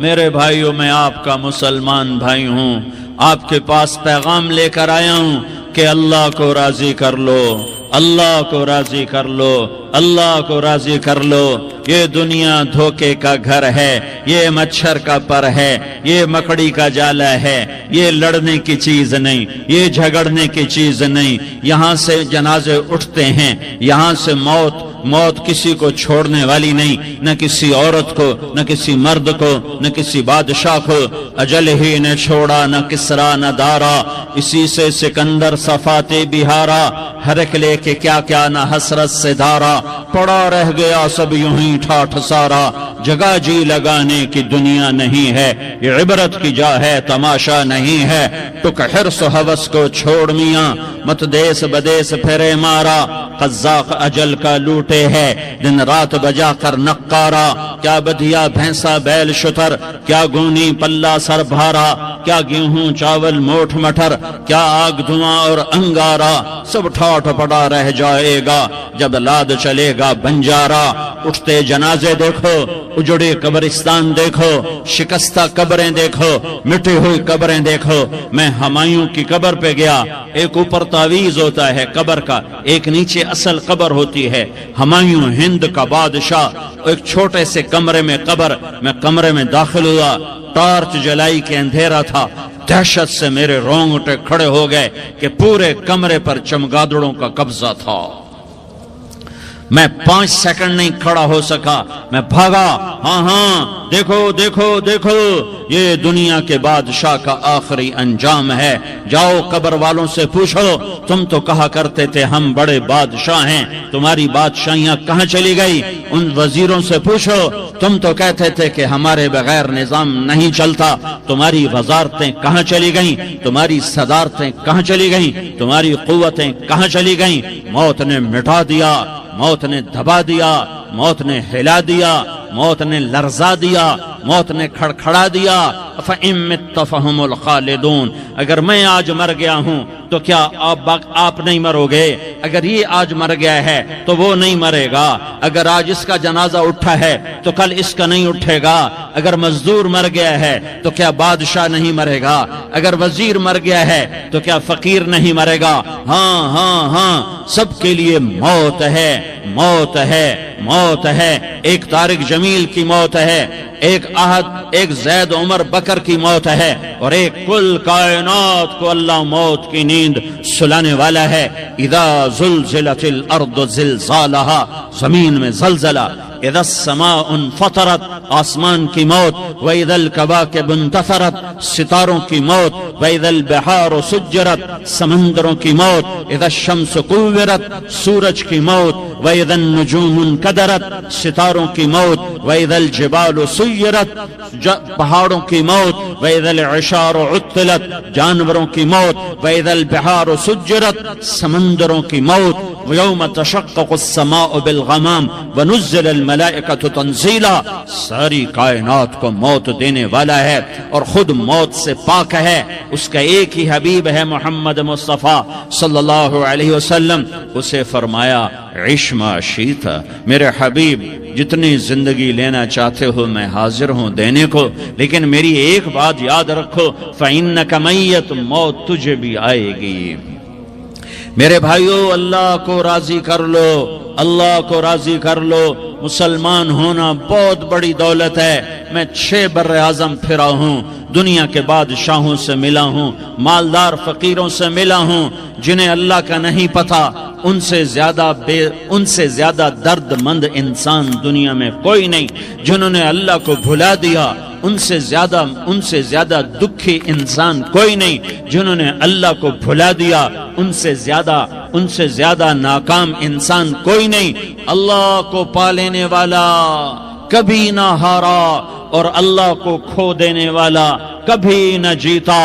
میرے بھائیوں میں آپ کا مسلمان بھائی ہوں، آپ کے پاس پیغام لے کر آیا ہوں کہ اللہ کو راضی کر لو، اللہ کو راضی کر لو، اللہ کو راضی کر لو۔ یہ دنیا دھوکے کا گھر ہے، یہ مچھر کا پر ہے، یہ مکڑی کا جالا ہے، یہ لڑنے کی چیز نہیں، یہ جھگڑنے کی چیز نہیں۔ یہاں سے جنازے اٹھتے ہیں، یہاں سے موت کسی کو چھوڑنے والی نہیں، نہ کسی عورت کو، نہ کسی مرد کو، نہ کسی بادشاہ کو۔ اجل ہی نے چھوڑا نہ کسرا نہ دارا، اسی سے سکندر صفات بہارا۔ ہر ایک لے کے کیا کیا نہ حسرت سے دھارا، پڑا رہ گیا سب یوں ہی ٹھاٹھ سارا۔ جگہ جی لگانے کی دنیا نہیں ہے، یہ عبرت کی جا ہے تماشا نہیں ہے۔ ٹک حرص و ہوس کو چھوڑ میاں، مت دیس بدیس پھرے مارا۔ قزاق اجل کا لوٹے ہے، دن رات بجا کر نقارا۔ کیا بدھیا بھینسا بیل شتر، کیا گونی پلہ سر بھارا، کیا گیہوں چاول موٹھ مٹر، کیا آگ دھواں اور انگارا۔ سب ٹھاٹھ پڑا رہ جائے گا جب لاد چلے گا بنجارا۔ اٹھتے جنازے دیکھو، اجڑے قبرستان دیکھو، شکستہ قبریں دیکھو، مٹی ہوئی قبریں دیکھو۔ میں ہمایوں کی قبر پہ گیا، ایک اوپر تعویذ ہوتا ہے قبر کا، ایک نیچے اصل قبر ہوتی ہے۔ ہمایوں ہند کا بادشاہ، ایک چھوٹے سے کمرے میں قبر، میں کمرے میں داخل ہوا، ٹارچ جلائی کے اندھیرا تھا۔ دہشت سے میرے رونگٹے کھڑے ہو گئے کہ پورے کمرے پر چمگادڑوں کا قبضہ تھا۔ میں 5 سیکنڈ نہیں کھڑا ہو سکا، میں بھاگا۔ ہاں دیکھو دیکھو دیکھو، یہ دنیا کے بادشاہ کا آخری انجام ہے۔ جاؤ قبر والوں سے پوچھو، تم تو کہا کرتے تھے ہم بڑے بادشاہ ہیں، تمہاری بادشاہیاں کہاں چلی گئی؟ ان وزیروں سے پوچھو، تم تو کہتے تھے کہ ہمارے بغیر نظام نہیں چلتا، تمہاری وزارتیں کہاں چلی گئیں؟ تمہاری صدارتیں کہاں چلی گئیں؟ تمہاری قوتیں کہاں چلی گئیں؟ موت نے مٹا دیا، موت نے دبا دیا، موت نے ہلا دیا، موت نے لرزا دیا، موت نے کھڑکھڑا دیا۔ فَإِن مِتَّ فَهُمُ الْخَالِدُونَ، اگر میں آج مر گیا ہوں تو کیا آپ نہیں مرو گے؟ اگر یہ آج مر گیا ہے تو وہ نہیں مرے گا۔ اگر آج اس کا جنازہ اٹھا ہے تو کل اس کا نہیں اٹھے گا۔ اگر مزدور مر گیا ہے تو کیا بادشاہ نہیں مرے گا؟ اگر وزیر مر گیا ہے تو کیا فقیر نہیں مرے گا؟ ہاں سب کے لیے موت ہے، موت ہے، موت ہے۔ ایک طارق جمیل کی موت ہے، ایک زید عمر بکر کی موت ہے، اور ایک کل کائنات کو اللہ موت کی نیند سلانے والا ہے۔ اذا زلزلت الارض زلزالہا، زمین میں زلزلہ۔ اذا السماء انفطرت، آسمان کی موت۔ واذا الکواکب انتثرت، ستاروں کی موت۔ واذا البحار سجرت، سمندروں کی موت۔ اذا الشمس کورت، سورج کی موت۔ واذا النجوم انکدرت، ستاروں کی موت۔ واذا الجبال سیرت، پہاڑوں کی موت۔ واذا العشار عطلت، جانوروں کی موت۔ واذا البحار سجرت، سمندروں کی موت۔ ویوم تشقق السماء بالغمام ونزل الملائکۃ تنزیلا، ساری کائنات کو موت دینے والا ہے اور خود موت سے پاک ہے۔ اس کا ایک ہی حبیب ہے محمد مصطفیٰ صلی اللہ علیہ وسلم۔ اسے فرمایا عش ما شئت، میرے حبیب جتنی زندگی لینا چاہتے ہو میں حاضر ہوں دینے کو، لیکن میری ایک بات یاد رکھو، فإنک میت، موت تجھے بھی آئے گی۔ میرے بھائیو، اللہ کو راضی کر لو، اللہ کو راضی کر لو۔ مسلمان ہونا بہت بڑی دولت ہے۔ میں 6 بر اعظم پھرا ہوں، دنیا کے بادشاہوں سے ملا ہوں، مالدار فقیروں سے ملا ہوں، جنہیں اللہ کا نہیں پتہ۔ ان سے زیادہ درد مند انسان دنیا میں کوئی نہیں۔ جنہوں نے اللہ کو بھلا دیا، ان سے زیادہ دکھی انسان کوئی نہیں۔ جنہوں نے اللہ کو بھلا دیا، ان سے زیادہ ناکام انسان کوئی نہیں۔ اللہ کو پا لینے والا کبھی نہ ہارا، اور اللہ کو کھو دینے والا کبھی نہ جیتا۔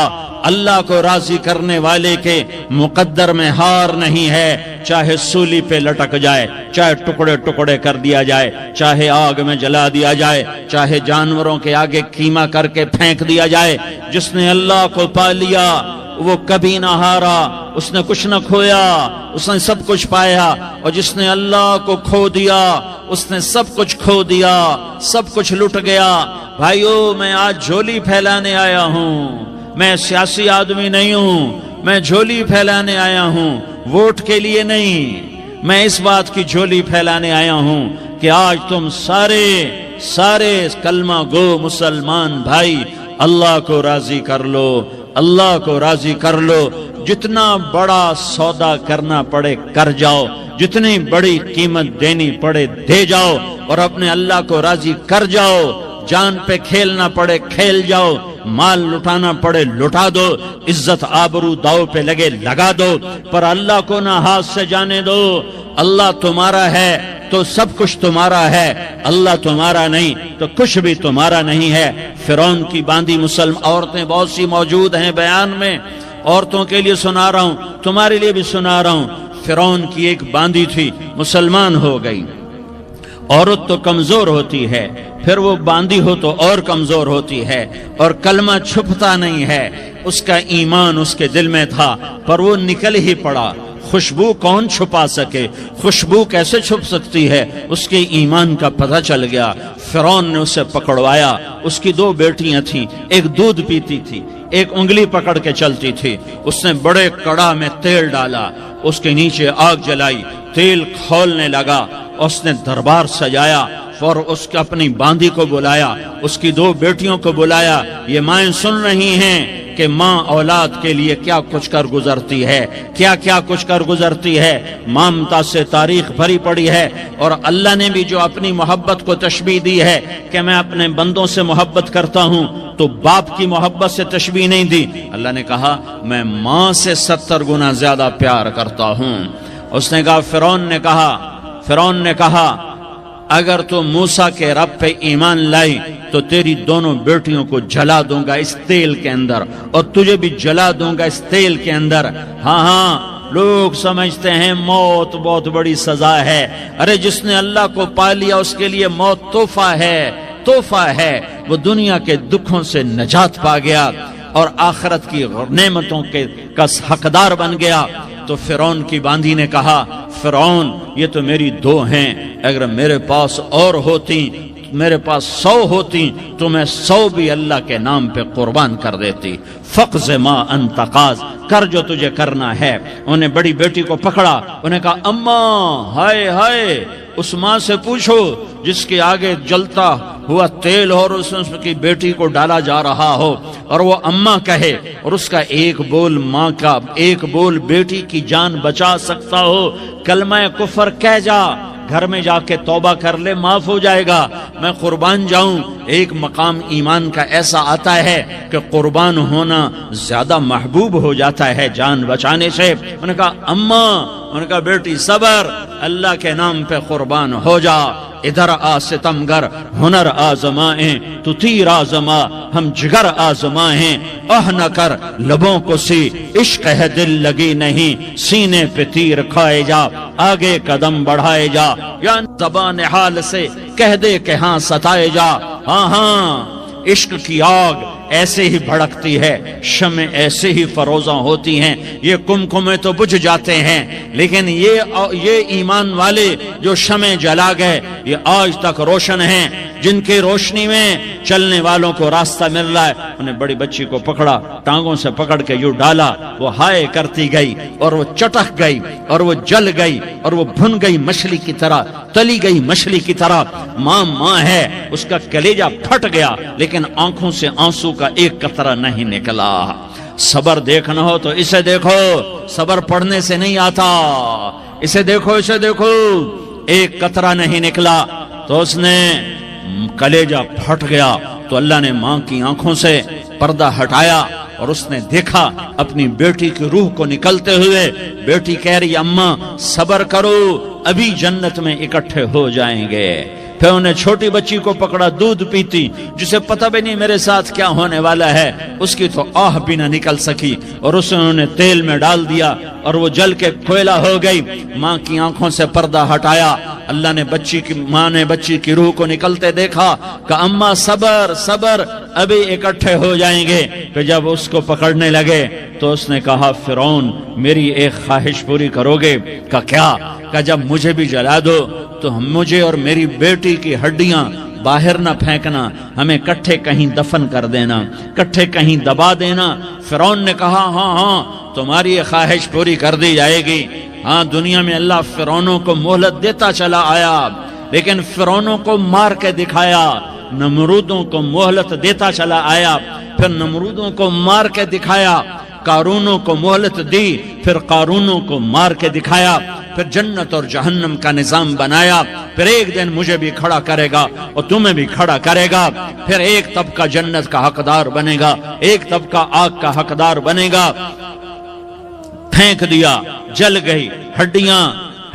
اللہ کو راضی کرنے والے کے مقدر میں ہار نہیں ہے، چاہے سولی پہ لٹک جائے، چاہے ٹکڑے ٹکڑے کر دیا جائے، چاہے آگ میں جلا دیا جائے، چاہے جانوروں کے آگے کیما کر کے پھینک دیا جائے۔ جس نے اللہ کو پا لیا وہ کبھی نہ ہارا، اس نے کچھ نہ کھویا، اس نے سب کچھ پایا۔ اور جس نے اللہ کو کھو دیا اس نے سب کچھ کھو دیا، سب کچھ لٹ گیا۔ بھائیو میں آج جھولی پھیلانے آیا ہوں، میں سیاسی آدمی نہیں ہوں، میں جھولی پھیلانے آیا ہوں، ووٹ کے لیے نہیں۔ میں اس بات کی جھولی پھیلانے آیا ہوں کہ آج تم سارے کلمہ گو مسلمان بھائی اللہ کو راضی کر لو، اللہ کو راضی کر لو۔ جتنا بڑا سودا کرنا پڑے کر جاؤ، جتنی بڑی قیمت دینی پڑے دے جاؤ، اور اپنے اللہ کو راضی کر جاؤ۔ جان پہ کھیلنا پڑے کھیل جاؤ، مال لٹانا پڑے لٹا دو، عزت آبرو داؤ پہ لگے لگا دو، پر اللہ کو نہ ہاتھ سے جانے دو۔ اللہ تمہارا ہے تو سب کچھ تمہارا ہے، اللہ تمہارا نہیں تو کچھ بھی تمہارا نہیں ہے۔ فرعون کی باندھی مسلم عورتیں بہت سی موجود ہیں بیان میں، عورتوں کے لیے سنا رہا ہوں، تمہارے لیے بھی سنا رہا ہوں۔ فرعون کی ایک باندھی تھی، مسلمان ہو گئی۔ عورت تو کمزور ہوتی ہے، پھر وہ باندھی ہو تو اور کمزور ہوتی ہے، اور کلمہ چھپتا نہیں ہے۔ اس کا ایمان اس کے دل میں تھا، پر وہ نکل ہی پڑا۔ خوشبو کون چھپا سکے؟ خوشبو کیسے چھپ سکتی ہے؟ اس کے ایمان کا پتہ چل گیا۔ فرعون نے اسے پکڑوایا۔ اس کی 2 بیٹیاں تھیں، ایک دودھ پیتی تھی، ایک انگلی پکڑ کے چلتی تھی۔ اس نے بڑے کڑا میں تیل ڈالا، اس کے نیچے آگ جلائی، تیل کھولنے لگا۔ اس نے دربار سجایا اور اس کے اپنی باندھی کو بلایا، اس کی 2 بیٹیوں کو بلایا۔ یہ مائیں سن رہی ہیں کہ ماں اولاد کے لیے کیا کچھ کر گزرتی ہے، کیا کچھ کر گزرتی ہے۔ مامتا سے تاریخ بھری پڑی ہے، اور اللہ نے بھی جو اپنی محبت کو تشبیہ دی ہے کہ میں اپنے بندوں سے محبت کرتا ہوں، تو باپ کی محبت سے تشبیہ نہیں دی۔ اللہ نے کہا میں ماں سے 70 گنا زیادہ پیار کرتا ہوں۔ اس نے کہا فرعون نے کہا اگر تو موسیٰ کے رب پہ ایمان لائی تو تیری دونوں بیٹیوں کو جلا دوں گا اس تیل کے اندر، اور تجھے بھی جلا دوں گا اس تیل کے اندر۔ ہاں لوگ سمجھتے ہیں موت بہت بڑی سزا ہے۔ ارے جس نے اللہ کو پا لیا اس کے لیے موت تحفہ ہے۔ وہ دنیا کے دکھوں سے نجات پا گیا اور آخرت کی نعمتوں کا حقدار بن گیا۔ تو فرعون کی باندھی نے کہا فرعون یہ تو میری 2 ہیں، اگر میرے پاس اور ہوتی، میرے پاس 100 ہوتی تو میں 100 بھی اللہ کے نام پہ قربان کر دیتی۔ فقض ما انت قاض، کر جو تجھے کرنا ہے۔ انہیں بڑی بیٹی کو پکڑا، انہیں کہا اماں ہائے اس ماں سے پوچھو جس کے آگے جلتا ہوا تیل اور اس کی بیٹی کو ڈالا جا رہا ہو، اور وہ اماں کہے، اور اس کا ایک بول ماں کا، ایک بول بیٹی کی جان بچا سکتا ہو۔ کلمہ کفر کہہ جا، گھر میں جا کے توبہ کر لے، معاف ہو جائے گا۔ میں قربان جاؤں۔ ایک مقام ایمان کا ایسا آتا ہے کہ قربان ہونا زیادہ محبوب ہو جاتا ہے جان بچانے سے۔ انہوں نے کہا اماں، انہوں نے کہا بیٹی صبر، اللہ کے نام پہ قربان ہو جا۔ ادھر آ ستمگر، ہنر آزمائیں تو تیر آزما، ہم جگر آزمائیں اہ نہ کر لبوں کو سی، عشق ہے دل لگی نہیں، سینے پہ تیر کھائے جا، آگے قدم بڑھائے جا، یا زبان حال سے کہہ دے کہ ہاں ستائے جا۔ ہاں عشق کی آگ ایسے ہی بھڑکتی ہے، شمع ایسے ہی فروزاں ہوتی ہیں، یہ کمکمے تو بجھ جاتے ہیں، لیکن یہ ایمان والے جو شمع جلا گئے یہ آج تک روشن ہیں، جن کی روشنی میں چلنے والوں کو راستہ مل رہا ہے۔ انہیں بڑی بچی کو پکڑا، ٹانگوں سے پکڑ کے یوں ڈالا، وہ ہائے کرتی گئی اور وہ چٹک گئی اور وہ جل گئی اور وہ بھن گئی مچھلی کی طرح، تلی گئی مچھلی کی طرح۔ ماں ہے، اس کا کلیجہ پھٹ گیا، لیکن آنکھوں سے آنسو کا ایک قطرہ نہیں نکلا۔ صبر دیکھنا ہو تو اسے دیکھو، صبر پڑھنے سے نہیں آتا، اسے دیکھو ایک قطرہ نہیں نکلا تو اس نے کلیجہ پھٹ گیا۔ تو اللہ نے ماں کی آنکھوں سے پردہ ہٹایا اور اس نے دیکھا اپنی بیٹی کی روح کو نکلتے ہوئے۔ بیٹی کہہ رہی اماں صبر کرو، ابھی جنت میں اکٹھے ہو جائیں گے۔ پھر انہیں چھوٹی بچی کو پکڑا، دودھ پیتی، جسے پتہ بھی نہیں میرے ساتھ کیا ہونے والا ہے، اس کی تو آہ بھی نہ نکل سکی، اور اسے انہوں نے تیل میں ڈال دیا اور وہ جل کے کوئلہ ہو گئی۔ ماں کی آنکھوں سے پردہ ہٹایا، اللہ نے ماں نے بچی کی روح کو نکلتے دیکھا کہ اماں صبر ابھی اکٹھے ہو جائیں گے۔ پھر جب اس کو پکڑنے لگے تو اس نے کہا فرعون میری ایک خواہش پوری کرو گے؟ کہ کیا؟ کہ جب مجھے بھی جلا دو تو مجھے اور میری بیٹی کی ہڈیاں باہر نہ پھینکنا، ہمیں کٹھے کہیں دفن کر دینا، کٹھے کہیں دبا دینا۔ فرعون نے کہا ہاں تمہاری یہ خواہش پوری کر دی جائے گی۔ ہاں دنیا میں اللہ فرعونوں کو مہلت دیتا چلا آیا، لیکن فرعونوں کو مار کے دکھایا، نمرودوں کو مہلت دیتا چلا آیا، پھر نمرودوں کو مار کے دکھایا، قارونوں کو مہلت دی، پھر قارونوں کو مار کے دکھایا، پھر جنت اور جہنم کا نظام بنایا، پھر ایک دن مجھے بھی کھڑا کرے گا اور تمہیں بھی کھڑا کرے گا، پھر ایک طبقہ جنت کا حقدار بنے گا، ایک طبقہ آگ کا حقدار بنے گا۔ پھینک دیا، جل گئی،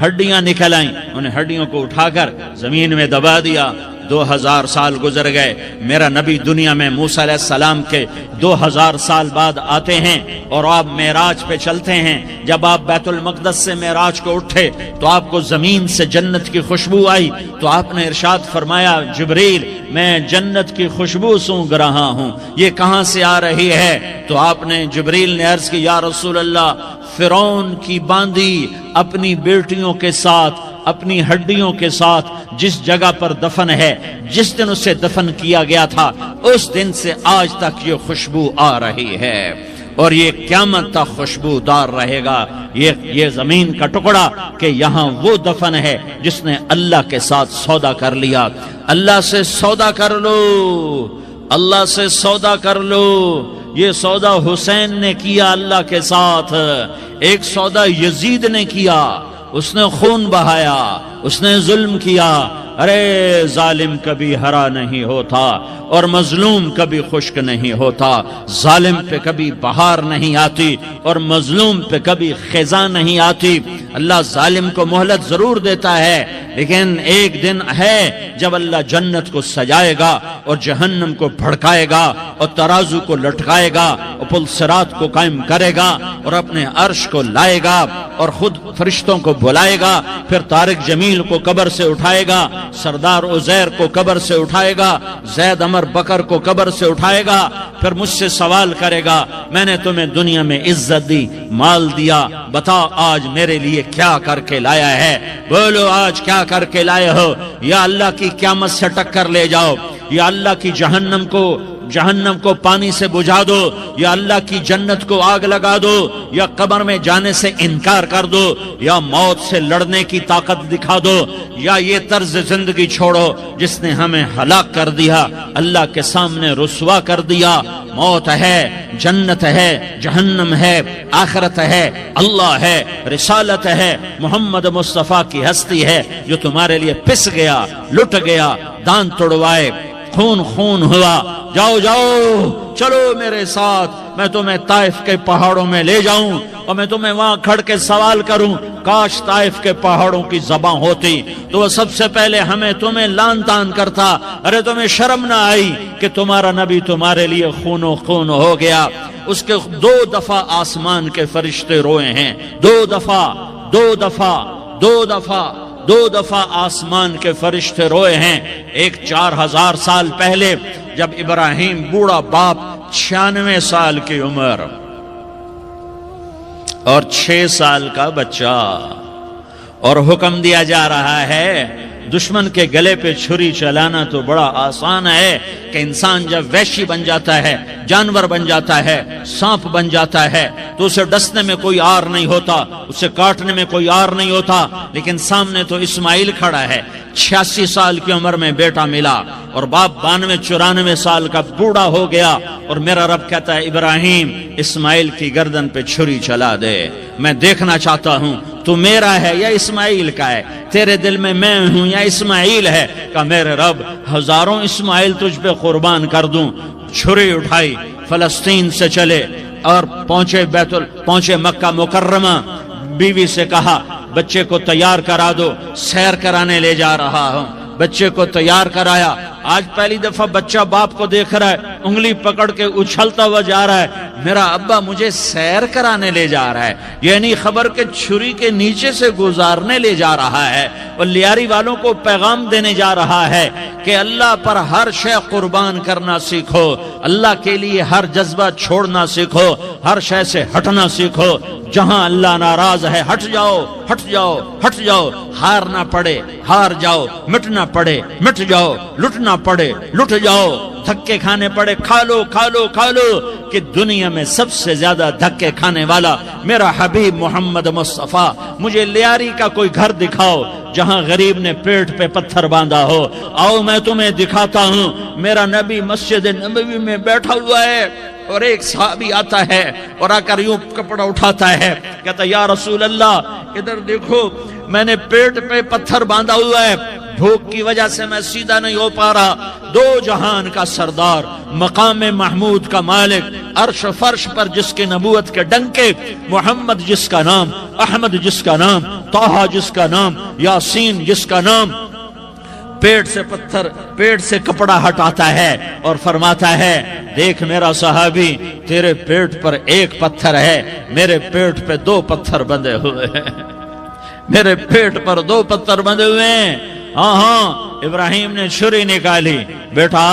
ہڈیاں نکل آئیں، انہیں ہڈیوں کو اٹھا کر زمین میں دبا دیا۔ 2000 سال گزر گئے، میرا نبی دنیا میں موسیٰ علیہ السلام کے 2000 سال بعد آتے ہیں اور آپ معراج پہ چلتے ہیں۔ جب آپ بیت المقدس سے معراج کو اٹھے تو آپ کو زمین سے جنت کی خوشبو آئی، تو آپ نے ارشاد فرمایا جبریل میں جنت کی خوشبو سونگ رہا ہوں، یہ کہاں سے آ رہی ہے؟ تو آپ نے جبریل نے عرض کی یا رسول اللہ، فرعون کی باندی اپنی بیٹیوں کے ساتھ، اپنی ہڈیوں کے ساتھ جس جگہ پر دفن ہے، جس دن اسے دفن کیا گیا تھا، اس دن سے آج تک یہ خوشبو آ رہی ہے اور یہ قیامت تک خوشبو دار رہے گا۔ یہ زمین کا ٹکڑا کہ یہاں وہ دفن ہے جس نے اللہ کے ساتھ سودا کر لیا۔ اللہ سے سودا کر لو، اللہ سے سودا کر لو۔ یہ سودا حسین نے کیا اللہ کے ساتھ، ایک سودا یزید نے کیا، اس نے خون بہایا، اس نے ظلم کیا۔ ارے ظالم کبھی ہرا نہیں ہوتا اور مظلوم کبھی خشک نہیں ہوتا، ظالم پہ کبھی بہار نہیں آتی اور مظلوم پہ کبھی خزاں نہیں آتی۔ اللہ ظالم کو مہلت ضرور دیتا ہے، لیکن ایک دن ہے جب اللہ جنت کو سجائے گا اور جہنم کو بھڑکائے گا اور ترازو کو لٹکائے گا اور پل صراط کو قائم کرے گا اور اپنے عرش کو لائے گا اور خود فرشتوں کو بلائے گا، پھر طارق جمیل کو قبر سے اٹھائے گا، سردار عزیر کو قبر سے اٹھائے گا، زید عمر بکر کو قبر سے اٹھائے گا، پھر مجھ سے سوال کرے گا میں نے تمہیں دنیا میں عزت دی، مال دیا، بتا آج میرے لیے کیا کر کے لایا ہے؟ بولو آج کیا کر کے لائے ہو؟ یا اللہ کی قیامت سے ٹکر لے جاؤ، یا اللہ کی جہنم کو پانی سے بجھا دو، یا اللہ کی جنت کو آگ لگا دو، یا قبر میں جانے سے انکار کر دو، یا موت سے لڑنے کی طاقت دکھا دو، یا یہ طرز زندگی چھوڑو جس نے ہمیں ہلاک کر دیا، اللہ کے سامنے رسوا کر دیا۔ موت ہے، جنت ہے، جہنم ہے، آخرت ہے، اللہ ہے، رسالت ہے، محمد مصطفیٰ کی ہستی ہے جو تمہارے لیے پس گیا، لٹ گیا، دان توڑوائے، خون ہوا۔ جاؤ چلو میرے ساتھ، میں تمہیں طائف کے پہاڑوں میں لے جاؤں اور میں تمہیں وہاں کھڑ کے سوال کروں، کاش طائف کے پہاڑوں کی زباں ہوتی تو وہ سب سے پہلے تمہیں لان تان کرتا۔ ارے تمہیں شرم نہ آئی کہ تمہارا نبی تمہارے لیے خون ہو گیا؟ اس کے 2 دفعہ آسمان کے فرشتے روئے ہیں، 2 دفعہ آسمان کے فرشتے روئے ہیں۔ ایک 4000 سال پہلے جب ابراہیم بوڑھا باپ، 96 سال کی عمر اور 6 سال کا بچہ، اور حکم دیا جا رہا ہے دشمن کے گلے پہ چھری چلانا تو بڑا آسان ہے کہ انسان جب وحشی بن جاتا ہے، جانور بن جاتا ہے، سانپ بن جاتا ہے تو اسے ڈسنے میں کوئی آر نہیں ہوتا، اسے کاٹنے میں کوئی آر نہیں ہوتا، لیکن سامنے تو اسماعیل کھڑا ہے، 86 سال کی عمر میں بیٹا ملا اور باپ 92-94 سال کا بوڑھا ہو گیا، اور میرا رب کہتا ہے ابراہیم اسماعیل کی گردن پہ چھری چلا دے، میں دیکھنا چاہتا ہوں تو میرا ہے یا اسماعیل کا ہے، تیرے دل میں میں ہوں یا اسماعیل ہے؟ کہ میرے رب ہزاروں اسماعیل تجھ پہ قربان کر دوں۔ چھری اٹھائی، فلسطین سے چلے اور پہنچے مکہ مکرمہ، بیوی سے کہا بچے کو تیار کرا دو، سیر کرانے لے جا رہا ہوں، بچے کو تیار کرایا۔ آج پہلی دفعہ بچہ باپ کو دیکھ رہا ہے، انگلی پکڑ کے اچھلتا ہوا جا رہا ہے، میرا ابا مجھے سیر کرانے لے جا رہا ہے، یعنی خبر کے چھری کے نیچے سے گزارنے لے جا رہا ہے، اور لیاری والوں کو پیغام دینے جا رہا ہے کہ اللہ پر ہر شے قربان کرنا سیکھو، اللہ کے لیے ہر جذبہ چھوڑنا سیکھو، ہر شے سے ہٹنا سیکھو۔ جہاں اللہ ناراض ہے ہٹ جاؤ، ہٹ جاؤ، ہٹ جاؤ۔ ہارنا پڑے ہار جاؤ، مٹنا پڑے مٹ جاؤ، لٹنا پڑے لٹ جاؤ، دھکے کھانے پڑے کھا لو کھا لو کھا لو، کہ دنیا میں سب سے زیادہ دھکے کھانے والا میرا حبیب محمد مصطفیٰ۔ مجھے لیاری کا کوئی گھر دکھاؤ جہاں غریب نے پیٹ پہ پتھر باندھا ہو، آؤ میں تمہیں دکھاتا ہوں۔ میرا نبی مسجد نبوی میں بیٹھا ہوا ہے اور ایک صحابی آتا ہے اور آ کر یوں کپڑا اٹھاتا ہے، کہتا یا رسول اللہ ادھر دیکھو، میں نے پیٹ پہ پتھر باندھا ہوا ہے، بھوک کی وجہ سے میں سیدھا نہیں ہو پا رہا۔ دو جہان کا سردار، مقام محمود کا مالک، عرش فرش پر جس کے نبوت کے ڈنکے، محمد جس کا نام، احمد جس کا نام، طٰہٰ جس کا نام، یاسین جس کا نام، پیٹ سے پتھر، پیٹ سے کپڑا ہٹاتا ہے اور فرماتا ہے دیکھ میرا صحابی، تیرے پیٹ پر ایک پتھر ہے، میرے پیٹ پہ دو پتھر بندھے ہوئے ہیں، میرے پیٹ پر دو پتھر بندھے ہوئے ہیں۔ ہاں ہاں، ابراہیم نے چھری نکالی، بیٹا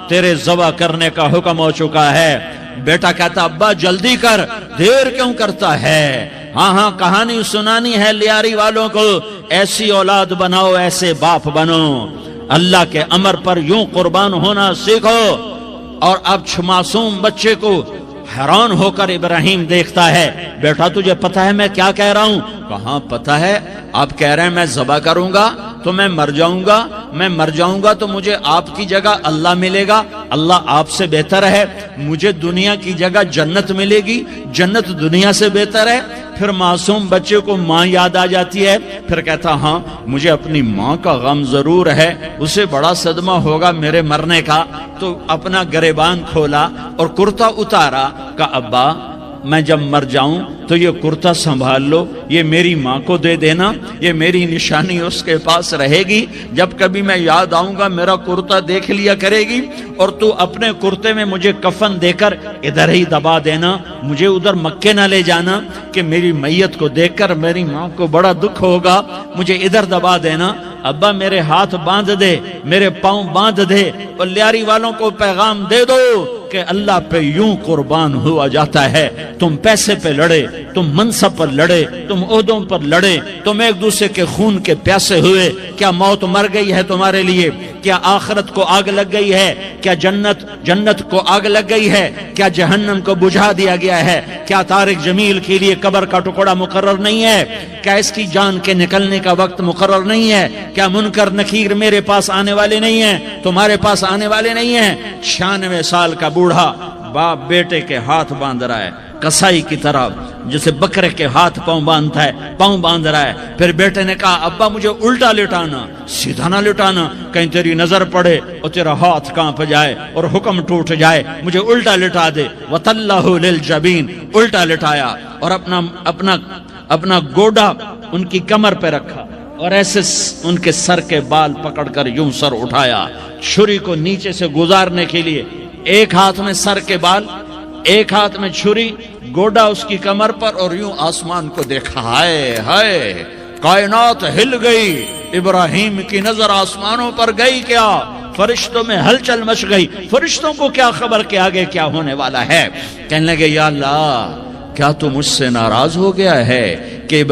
تیرے ذبح کرنے کا حکم ہو چکا ہے۔ بیٹا کہتا ابا جلدی کر، دیر کیوں کرتا ہے؟ ہاں ہاں، کہانی سنانی ہے لیاری والوں کو، ایسی اولاد بناؤ، ایسے باپ بنو، اللہ کے امر پر یوں قربان ہونا سیکھو۔ اور اب معصوم بچے کو حیران ہو کر ابراہیم دیکھتا ہے، بیٹا تجھے پتا ہے میں کیا کہہ رہا ہوں؟ کہاں پتا ہے، آپ کہہ رہے ہیں میں ذبح کروں گا تو میں مر جاؤں گا، میں مر جاؤں گا تو مجھے آپ کی جگہ اللہ ملے گا، اللہ آپ سے بہتر ہے، مجھے دنیا کی جگہ جنت ملے گی، جنت دنیا سے بہتر ہے۔ پھر معصوم بچے کو ماں یاد آ جاتی ہے، پھر کہتا ہاں مجھے اپنی ماں کا غم ضرور ہے، اسے بڑا صدمہ ہوگا میرے مرنے کا۔ تو اپنا گریبان کھولا اور کرتا اتارا، کہا ابا میں جب مر جاؤں تو یہ کرتا سنبھال لو، یہ میری ماں کو دے دینا، یہ میری نشانی اس کے پاس رہے گی، جب کبھی میں یاد آؤں گا میرا کرتا دیکھ لیا کرے گی، اور تو اپنے کرتے میں مجھے کفن دے کر ادھر ہی دبا دینا، مجھے ادھر مکے نہ لے جانا کہ میری میت کو دیکھ کر میری ماں کو بڑا دکھ ہوگا، مجھے ادھر دبا دینا۔ ابا میرے ہاتھ باندھ دے، میرے پاؤں باندھ دے، اور لیاری والوں کو پیغام دے دو کہ اللہ پہ یوں قربان ہوا جاتا ہے۔ تم پیسے پہ لڑے، تم منصب پر لڑے، تم عہدوں پر لڑے، تم ایک دوسرے کے خون کے پیاسے ہوئے، کیا موت مر گئی ہے تمہارے لیے؟ کیا آخرت کو آگ لگ گئی ہے؟ کیا جنت کو آگ لگ گئی ہے؟ کیا جہنم کو بجھا دیا گیا ہے؟ کیا طارق جمیل کے لیے قبر کا ٹکڑا مقرر نہیں ہے؟ کیا اس کی جان کے نکلنے کا وقت مقرر نہیں ہے؟ کیا منکر نکیر میرے پاس آنے والے نہیں ہیں، تمہارے پاس آنے والے نہیں ہیں؟ 96 سال کا بوڑھا باپ بیٹے کے ہاتھ باندھ رہا ہے، کسائی کی طرح جیسے بکرے کے ہاتھ پاؤں باندھتا ہے، پاؤں باندھ رہا ہے۔ پھر بیٹے نے کہا ابا مجھے الٹا لٹانا، سیدھا نہ لٹانا، کہیں تیری نظر پڑے اور تیرا ہاتھ کانپ جائے اور حکم ٹوٹ جائے، مجھے الٹا لٹا دے۔ وَتَلَّهُ لِلْجَبِينِ، الٹا لٹایا اور اپنا گوڈا ان کی کمر پہ رکھا اور ایسے ان کے سر کے بال پکڑ کر یوں سر اٹھایا، چھری کو نیچے سے گزارنے کے لیے، ایک ہاتھ میں سر کے بال، ایک ہاتھ میں چھری، گوڈا اس کی کمر پر، اور یوں آسمان کو دیکھا۔ ہائے ہائے، کائنات ہل گئی، ابراہیم کی نظر آسمانوں پر گئی، کیا فرشتوں میں ہلچل مچ گئی، فرشتوں کو کیا خبر کہ آگے کیا ہونے والا ہے۔ کہنے لگے یا اللہ کیا تو مجھ سے ناراض ہو گیا ہے کہ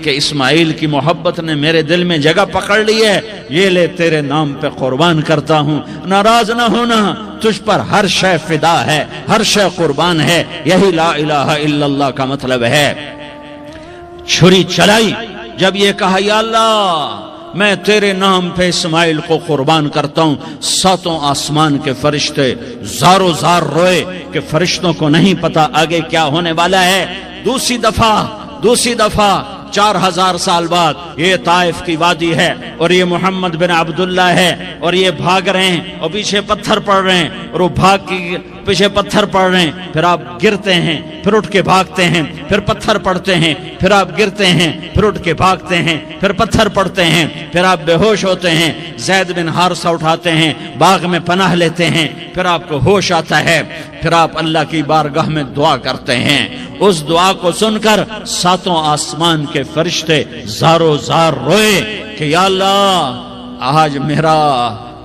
اسماعیل کی محبت نے میرے دل میں جگہ پکڑ لی ہے؟ یہ لے تیرے نام پہ قربان کرتا ہوں۔ ناراض نہ ہونا، تجھ پر ہر شے فدا ہے، ہر شے قربان ہے، یہی لا الہ الا اللہ کا مطلب ہے۔ چھری چلائی، جب یہ کہا یا اللہ میں تیرے نام پہ اسماعیل کو قربان کرتا ہوں، 7 آسمان کے فرشتے زارو زار روئے کہ فرشتوں کو نہیں پتا آگے کیا ہونے والا ہے۔ دوسری دفعہ 4000 سال بعد یہ طائف کی وادی ہے اور یہ محمد بن عبداللہ ہے اور یہ بھاگ رہے ہیں اور پیچھے پتھر پڑ رہے ہیں اور وہ بھاگ کے پیچھے پتھر پڑ رہے ہیں، پھر آپ گرتے ہیں، پھر اٹھ کے بھاگتے ہیں، پھر پتھر پڑتے ہیں، پھر آپ گرتے ہیں، پھر اٹھ کے بھاگتے ہیں، پھر پتھر پڑتے ہیں، پھر آپ بے ہوش ہوتے ہیں، زید بن حارثہ اٹھاتے ہیں، باغ میں پناہ لیتے ہیں، پھر آپ کو ہوش آتا ہے، پھر آپ اللہ کی بارگاہ میں دعا کرتے ہیں۔ اس دعا کو سن کر 7 آسمان کے فرشتے زارو زار روئے کہ یا اللہ آج میرا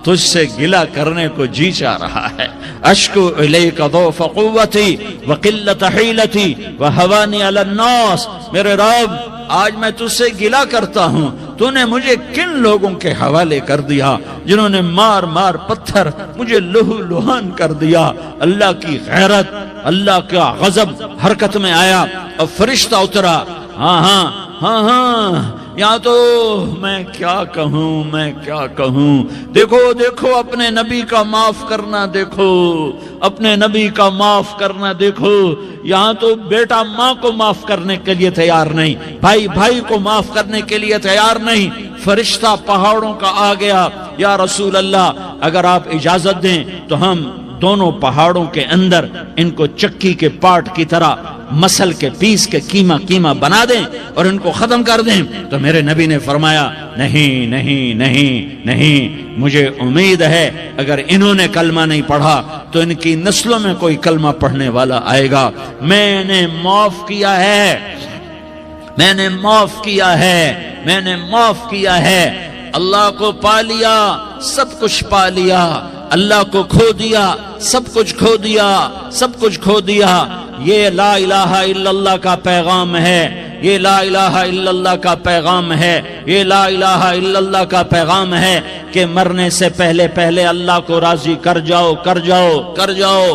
تجھ سے گلہ کرنے کو جی چاہ رہا ہے۔ اشکو الیک ضعف قوتی وقلت حیلتی وہوانی علی الناس، میرے رب آج میں تجھ سے گلہ کرتا ہوں، تو نے مجھے کن لوگوں کے حوالے کر دیا جنہوں نے مار مار پتھر مجھے لہو لہان کر دیا۔ اللہ کی غیرت، اللہ کا غضب حرکت میں آیا اور فرشتہ اترا۔ ہاں ہاں ہاں ہاں، یہاں تو میں کیا کہوں، دیکھو دیکھو اپنے نبی کا معاف کرنا، دیکھو اپنے نبی کا معاف کرنا، دیکھو یہاں تو بیٹا ماں کو معاف کرنے کے لیے تیار نہیں، بھائی بھائی کو معاف کرنے کے لیے تیار نہیں۔ فرشتہ پہاڑوں کا آ گیا، یا رسول اللہ اگر آپ اجازت دیں تو ہم دونوں پہاڑوں کے اندر ان کو چکی کے پاٹ کی طرح مسل کے پیس کے کیما بنا دیں اور ان کو ختم کر دیں۔ تو میرے نبی نے فرمایا نہیں نہیں نہیں نہیں، مجھے امید ہے اگر انہوں نے کلمہ نہیں پڑھا تو ان کی نسلوں میں کوئی کلمہ پڑھنے والا آئے گا۔ میں نے معاف کیا ہے، میں نے معاف کیا ہے، میں نے معاف کیا ہے۔ اللہ کو پا لیا، سب کچھ پا لیا، اللہ کو کھو دیا، سب کچھ کھو دیا، سب کچھ کھو دیا۔ یہ لا الہ الا اللہ کا پیغام ہے، یہ لا الہ الا اللہ کا پیغام ہے، یہ لا الہ الا اللہ کا پیغام ہے کہ مرنے سے پہلے پہلے اللہ کو راضی کر جاؤ کر جاؤ کر جاؤ۔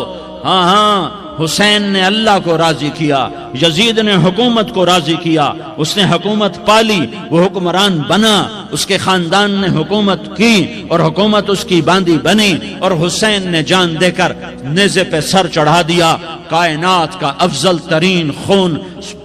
ہاں ہاں، حسین نے اللہ کو راضی کیا، یزید نے حکومت کو راضی کیا، اس نے حکومت پالی، وہ حکمران بنا، اس کے خاندان نے حکومت کی اور حکومت اس کی باندھی بنی، اور حسین نے جان دے کر نیزے پہ سر چڑھا دیا۔ کائنات کا افضل ترین خون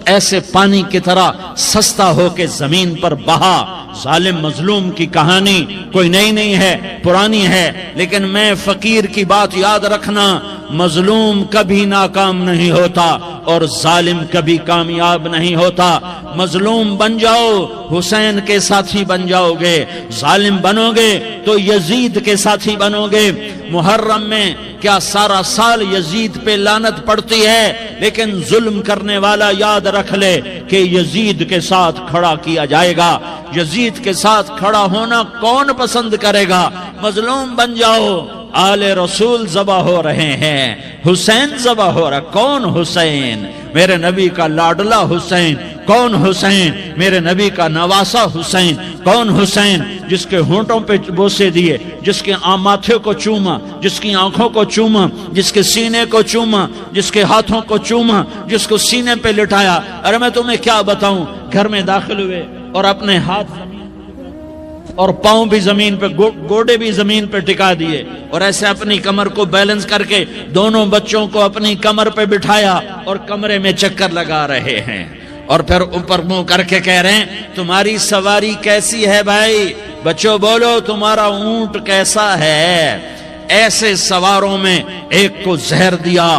ایسے پانی کی طرح سستا ہو کے زمین پر بہا۔ ظالم مظلوم کی کہانی کوئی نئی نہیں ہے، پرانی ہے، لیکن میں فقیر کی بات یاد رکھنا، مظلوم کبھی ناکام نہیں ہوتا اور ظالم کبھی کامیاب نہیں ہوتا۔ مظلوم بن جاؤ حسین کے ساتھی بن جاؤ گے، ظالم بنو گے تو یزید کے ساتھی بنو گے۔ محرم میں کیا سارا سال یزید پہ لعنت پڑتی ہے، لیکن ظلم کرنے والا یاد رکھ لے کہ یزید کے ساتھ کھڑا کیا جائے گا۔ یزید کے ساتھ کھڑا ہونا کون پسند کرے گا؟ مظلوم بن جاؤ۔ آل رسول ذبح ہو رہے ہیں، حسین ذبح ہو رہا۔ کون حسین؟ میرے نبی کا لاڈلا حسین۔ کون حسین؟ میرے نبی کا نواسا حسین۔ کون حسین؟ جس کے ہونٹوں پہ بوسے دیے، جس کے ماتھے کو چوما، جس کی آنکھوں کو چوما، جس کے سینے کو چوما، جس کے ہاتھوں کو چوما، جس کو سینے پہ لٹایا۔ ارے میں تمہیں کیا بتاؤں، گھر میں داخل ہوئے اور اپنے ہاتھ اور پاؤں بھی زمین پہ، گوڑے بھی زمین پہ ٹکا دیے، اور ایسے اپنی کمر کو بیلنس کر کے دونوں بچوں کو اپنی کمر پہ بٹھایا اور کمرے میں چکر لگا رہے ہیں، اور پھر اوپر منہ کر کے کہہ رہے ہیں تمہاری سواری کیسی ہے بھائی؟ بچوں بولو تمہارا اونٹ کیسا ہے؟ ایسے سواروں میں ایک کو زہر دیا،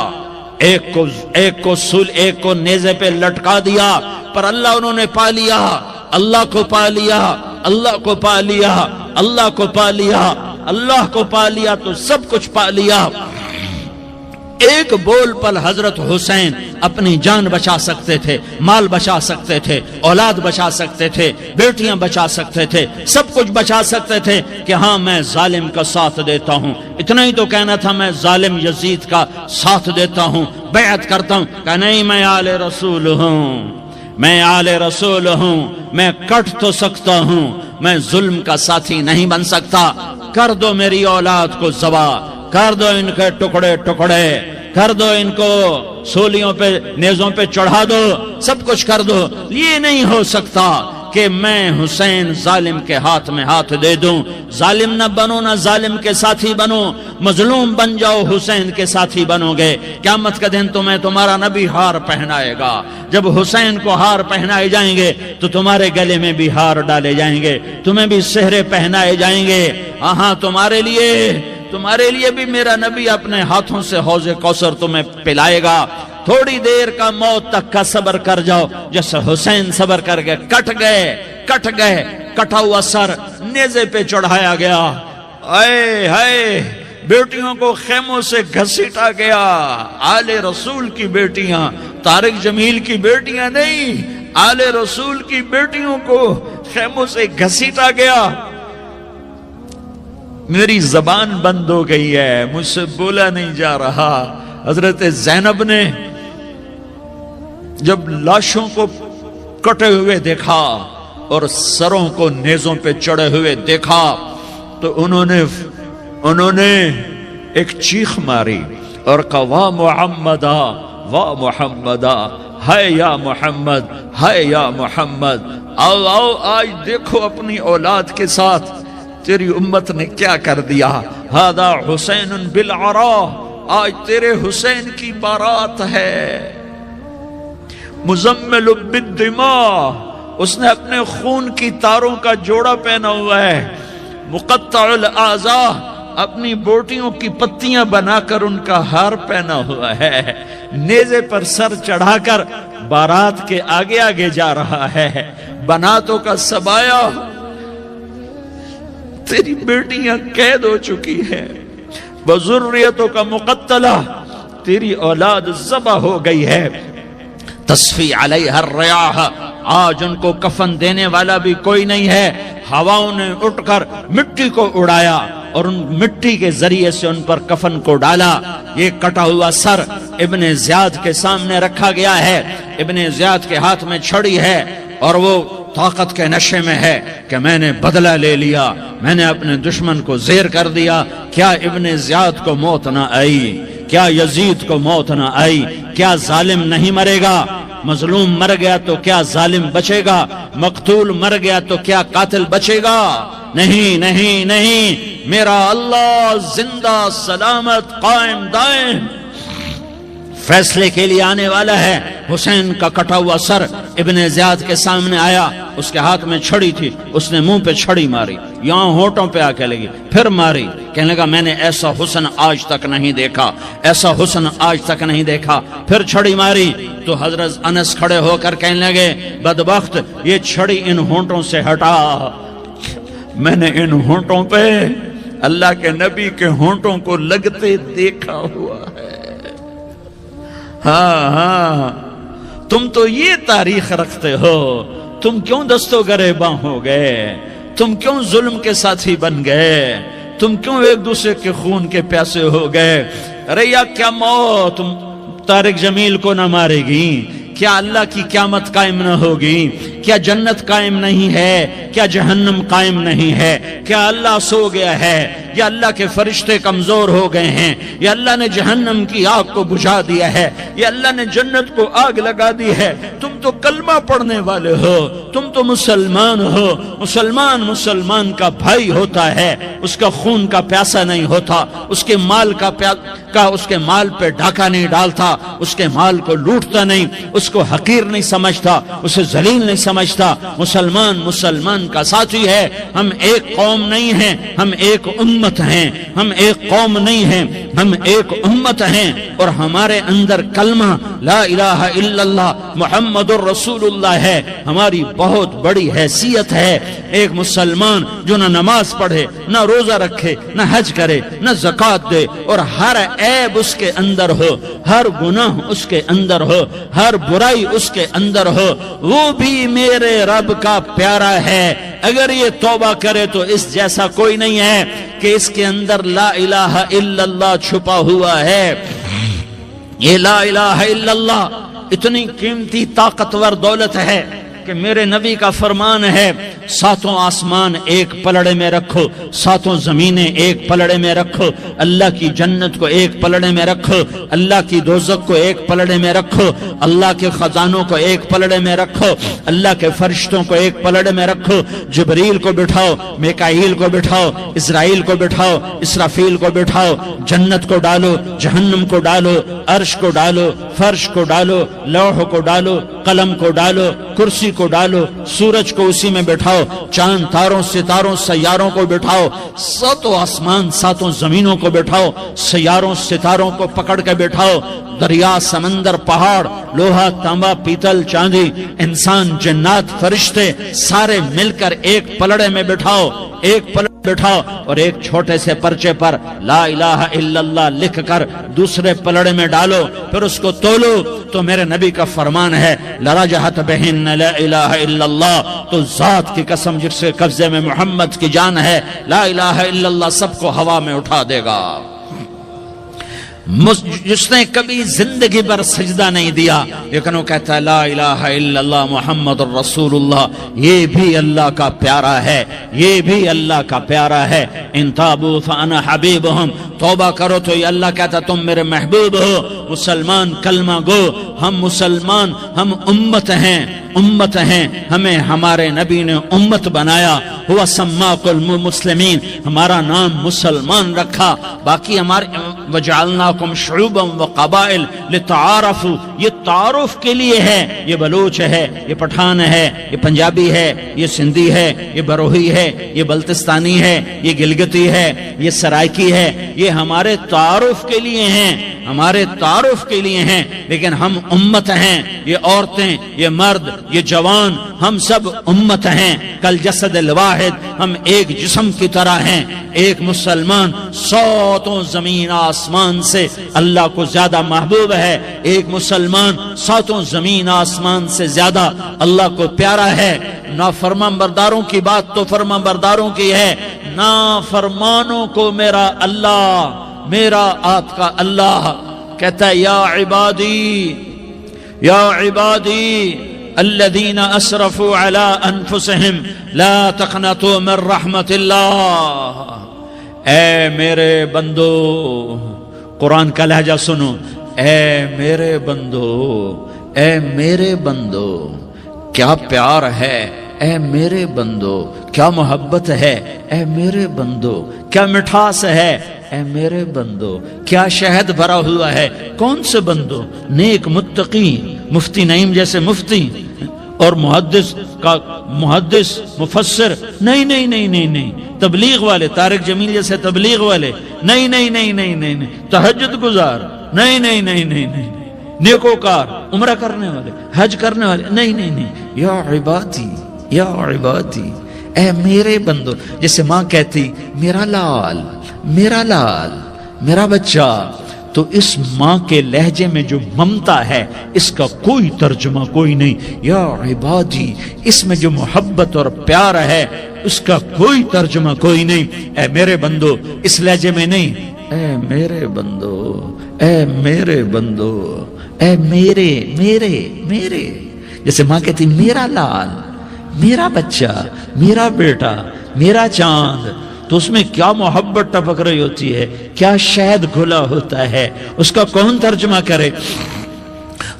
ایک کو نیزے پہ لٹکا دیا، پر اللہ انہوں نے پا لیا، اللہ کو پا لیا، اللہ کو پا لیا، اللہ کو پا لیا، اللہ کو پا لیا تو سب کچھ پا لیا۔ ایک بول پر حضرت حسین اپنی جان بچا سکتے تھے، مال بچا سکتے تھے، اولاد بچا سکتے تھے، بیٹیاں بچا سکتے تھے، سب کچھ بچا سکتے تھے کہ ہاں میں ظالم کا ساتھ دیتا ہوں۔ اتنا ہی تو کہنا تھا میں ظالم یزید کا ساتھ دیتا ہوں، بیعت کرتا ہوں۔ کہ نہیں، میں آل رسول ہوں، میں آل رسول ہوں، میں کٹ تو سکتا ہوں، میں ظلم کا ساتھی نہیں بن سکتا۔ کر دو میری اولاد کو ذبح، کر دو ان کے ٹکڑے ٹکڑے، کر دو ان کو سولیوں پہ نیزوں پہ چڑھا دو، سب کچھ کر دو۔ یہ نہیں ہو سکتا کہ میں حسین ظالم کے ہاتھ میں ہاتھ دے دوں۔ ظالم نہ بنو، نہ ظالم کے ساتھی بنو، مظلوم بن جاؤ، حسین کے ساتھی بنو گے۔ قیامت کا دن تمہیں تمہارا نبی ہار پہنائے گا۔ جب حسین کو ہار پہنائے جائیں گے تو تمہارے گلے میں بھی ہار ڈالے جائیں گے، تمہیں بھی سہرے پہنائے جائیں گے۔ ہاں تمہارے لیے بھی میرا نبی اپنے ہاتھوں سے حوض کوثر تمہیں پلائے گا۔ تھوڑی دیر کا موت تک کا صبر کر جاؤ، جیسے حسین صبر کر کے کٹ گئے، کٹا ہوا سر نیزے پہ چڑھایا گیا۔ اے ہائے، بیٹیوں کو خیموں سے گھسیٹا گیا۔ آل رسول کی بیٹیاں، طارق جمیل کی بیٹیاں نہیں، آل رسول کی بیٹیوں کو خیموں سے گھسیٹا گیا۔ میری زبان بند ہو گئی ہے، مجھ سے بولا نہیں جا رہا۔ حضرت زینب نے جب لاشوں کو کٹے ہوئے دیکھا اور سروں کو نیزوں پہ چڑھے ہوئے دیکھا تو انہوں نے ایک چیخ ماری اور کہا واہ محمدہ، واہ محمدہ، ہائے یا محمد، ہائے یا محمد، آؤ آؤ آج دیکھو اپنی اولاد کے ساتھ تیری امت نے کیا کر دیا۔ ہذا حسین بالعراء، آج تیرے حسین کی بارات ہے۔ مزمل بالدماء، اس نے اپنے خون کی تاروں کا جوڑا پہنا ہوا ہے۔ مقطع الاعضاء، اپنی بوٹیوں کی پتیاں بنا کر ان کا ہار پہنا ہوا ہے۔ نیزے پر سر چڑھا کر بارات کے آگے آگے جا رہا ہے۔ بناتوں کا سبایا، تیری بیٹیاں قید ہو چکی ہیں، وذریتوں کا مقتلہ، تیری اولاد ذبح ہو گئی ہے۔ تصفی علیہ الریاح، آج ان کو کفن دینے والا بھی کوئی نہیں ہے۔ ہواؤں نے اٹھ کر مٹی کو اڑایا اور ان مٹی کے ذریعے سے ان پر کفن کو ڈالا۔ یہ کٹا ہوا سر ابن زیاد کے سامنے رکھا گیا ہے۔ ابن زیاد کے ہاتھ میں چھڑی ہے اور وہ طاقت کے نشے میں ہے کہ میں نے بدلہ لے لیا، میں نے اپنے دشمن کو زیر کر دیا۔ کیا ابن زیاد کو موت نہ آئی؟ کیا یزید کو موت نہ آئی؟ کیا ظالم نہیں مرے گا؟ مظلوم مر گیا تو کیا ظالم بچے گا؟ مقتول مر گیا تو کیا قاتل بچے گا؟ نہیں نہیں نہیں، میرا اللہ زندہ سلامت قائم دائم فیصلے کے لیے آنے والا ہے۔ حسین کا کٹا ہوا سر ابن زیاد کے سامنے آیا، اس کے ہاتھ میں چھڑی تھی، اس نے منہ پہ چھڑی ماری، یہاں ہونٹوں پہ آ کے لگی، پھر ماری، کہنے لگا میں نے ایسا حسن آج تک نہیں دیکھا، ایسا حسن آج تک نہیں دیکھا، پھر چھڑی ماری تو حضرت انس کھڑے ہو کر کہنے لگے بدبخت، یہ چھڑی ان ہونٹوں سے ہٹا، میں نے ان ہونٹوں پہ اللہ کے نبی کے ہونٹوں کو لگتے دیکھا ہوا ہے۔ ہاں ہاں، تم تو یہ تاریخ رکھتے ہو، تم کیوں دستو گریباں ہو گئے؟ تم کیوں ظلم کے ساتھی بن گئے؟ تم کیوں ایک دوسرے کے خون کے پیاسے ہو گئے؟ ارے یا کیا موت طارق جمیل کو نہ مارے گی؟ کیا اللہ کی قیامت قائم نہ ہوگی؟ کیا جنت قائم نہیں ہے؟ کیا جہنم قائم نہیں ہے؟ کیا اللہ سو گیا ہے؟ یا اللہ کے فرشتے کمزور ہو گئے ہیں؟ یا اللہ نے جہنم کی آگ کو بجھا دیا ہے؟ یا اللہ نے جنت کو آگ لگا دی ہے؟ تم تو کلمہ پڑھنے والے ہو، تم تو مسلمان ہو۔ مسلمان کا بھائی ہوتا ہے، اس کا خون کا پیاسا نہیں ہوتا، اس کے مال اس کے مال پہ ڈاکہ نہیں ڈالتا، اس کے مال کو لوٹتا نہیں، اس کو حقیر نہیں سمجھتا، اسے ذلیل نہیں سمجھتا۔ مسلمان کا ساتھی ہے۔ ہم ایک قوم نہیں ہیں، ہم ایک امت ہیں، ہم ایک قوم نہیں ہیں، ہم ایک امت ہیں، اور ہمارے اندر کلمہ لا الہ الا اللہ محمد الرسول اللہ ہے۔ ہماری بہت بڑی حیثیت ہے۔ ایک مسلمان جو نہ نماز پڑھے، نہ روزہ رکھے، نہ حج کرے، نہ زکوٰۃ دے، اور ہر عیب اس کے اندر ہو، ہر گناہ اس کے اندر ہو، ہر برائی اس کے اندر ہو، وہ بھی میرے رب کا پیارا ہے۔ اگر یہ توبہ کرے تو اس جیسا کوئی نہیں ہے کہ اس کے اندر لا الہ الا اللہ چھپا ہوا ہے۔ یہ لا الہ الا اللہ اتنی قیمتی طاقتور دولت ہے کہ میرے نبی کا فرمان ہے، ساتوں آسمان ایک پلڑے میں رکھو، ساتوں زمینیں ایک پلڑے میں رکھو، اللہ کی جنت کو ایک پلڑے میں رکھو، اللہ کی دوزخ کو ایک پلڑے میں رکھو، اللہ کے خزانوں کو ایک پلڑے میں رکھو، اللہ کے فرشتوں کو ایک پلڑے میں رکھو، جبریل کو بٹھاؤ، میکائیل کو بٹھاؤ، اسرائیل کو بٹھاؤ، اسرافیل کو بٹھاؤ، جنت کو ڈالو، جہنم کو ڈالو، عرش کو ڈالو، فرش کو ڈالو، لوح کو ڈالو، قلم کو ڈالو، کرسی کو ڈالو، سورج کو اسی میں بٹھاؤ، چاند تاروں ستاروں سیاروں کو بٹھاؤ، ساتوں آسمان ساتوں زمینوں کو بٹھاؤ، سیاروں ستاروں کو پکڑ کے بٹھاؤ، دریا سمندر پہاڑ لوہا تانبا پیتل چاندی انسان جنات فرشتے سارے مل کر ایک پلڑے میں بٹھاؤ، ایک پلٹ بٹھاؤ اور ایک چھوٹے سے پرچے پر لا الہ الا اللہ لکھ کر دوسرے پلڑے میں ڈالو، پھر اس کو تولو، تو میرے نبی کا فرمان ہے لرجحت بہن لا الہ الا اللہ، تو ذات کی قسم جس کے قبضے میں محمد کی جان ہے، لا الہ الا اللہ سب کو ہوا میں اٹھا دے گا۔ جس نے کبھی زندگی پر سجدہ نہیں دیا لیکن وہ کہتا ہے لا الہ الا اللہ محمد الرسول اللہ، یہ بھی اللہ کا پیارا ہے، یہ بھی اللہ کا پیارا ہے۔ ان تابوا فانا حبیبہم، توبہ کرو تو یہ اللہ کہتا تم میرے محبوب ہو۔ مسلمان کلمہ گو، ہم مسلمان، ہم امت ہیں، امت ہیں، ہمیں ہمارے نبی نے امت بنایا، ہوا سماکم المسلمین، ہمارا نام مسلمان رکھا، باقی ہمارے وجعلناکم شعوبا وقبائل لتعارفوا، یہ تعارف کے لیے ہے، یہ بلوچ ہے، یہ پٹھان ہے، یہ پنجابی ہے، یہ سندھی ہے، یہ بروہی ہے، یہ بلتستانی ہے، یہ گلگتی ہے، یہ سرائکی ہے، یہ ہمارے تعارف کے لیے ہیں، ہمارے تعارف کے لیے ہیں، لیکن ہم امت ہیں، یہ عورتیں، یہ مرد، یہ جوان، ہم سب امت ہیں، کل جسد الواحد، ہم ایک جسم کی طرح ہیں۔ ایک مسلمان ساتوں زمین آسمان سے اللہ کو زیادہ محبوب ہے، ایک مسلمان ساتوں زمین آسمان سے زیادہ اللہ کو پیارا ہے۔ نافرمان برداروں کی بات تو فرمان برداروں کی ہے، نافرمانوں کو میرا اللہ، میرا آپ کا اللہ کہتا ہے یا عبادی، یا عبادی الذین اسرفوا علی انفسہم لا تقنطوا من رحمت اللہ، اے میرے بندو، قرآن کا لہجہ سنو، اے میرے بندو، اے میرے بندو، کیا پیار ہے، اے میرے بندو، کیا محبت ہے، اے میرے بندو، کیا مٹھاس ہے، اے میرے بندو، کیا شہد بھرا ہوا ہے۔ کون سے بندو؟ نیک متقی، مفتی نعیم جیسے مفتی اور محدث مفسر، نہیں نہیں نہیں نہیں نہیں، تبلیغ والے، طارق جمیل جیسے تبلیغ والے، نہیں نہیں نہیں نہیں نہیں، تہجد گزار، نہیں نہیں نہیں نہیں نہیں، نیکوکار، عمرہ کرنے والے، حج کرنے والے، نہیں نہیں نہیں، یا عبادی، یا عبادی، اے میرے بندو، جیسے ماں کہتی میرا لال، میرا لال، میرا بچہ، تو اس ماں کے لہجے میں جو ممتا ہے اس کا کوئی ترجمہ کوئی نہیں۔ یا عبادی، اس میں جو محبت اور پیار ہے اس کا کوئی ترجمہ کوئی نہیں۔ اے میرے بندو، اس لہجے میں نہیں، اے میرے بندو، اے میرے بندو، اے میرے میرے میرے، جیسے ماں کہتی میرا لال، میرا بچہ، میرا بیٹا، میرا چاند، تو اس میں کیا محبت ٹپک رہی ہوتی ہے، کیا شہد گھلا ہوتا ہے، اس کا کون ترجمہ کرے؟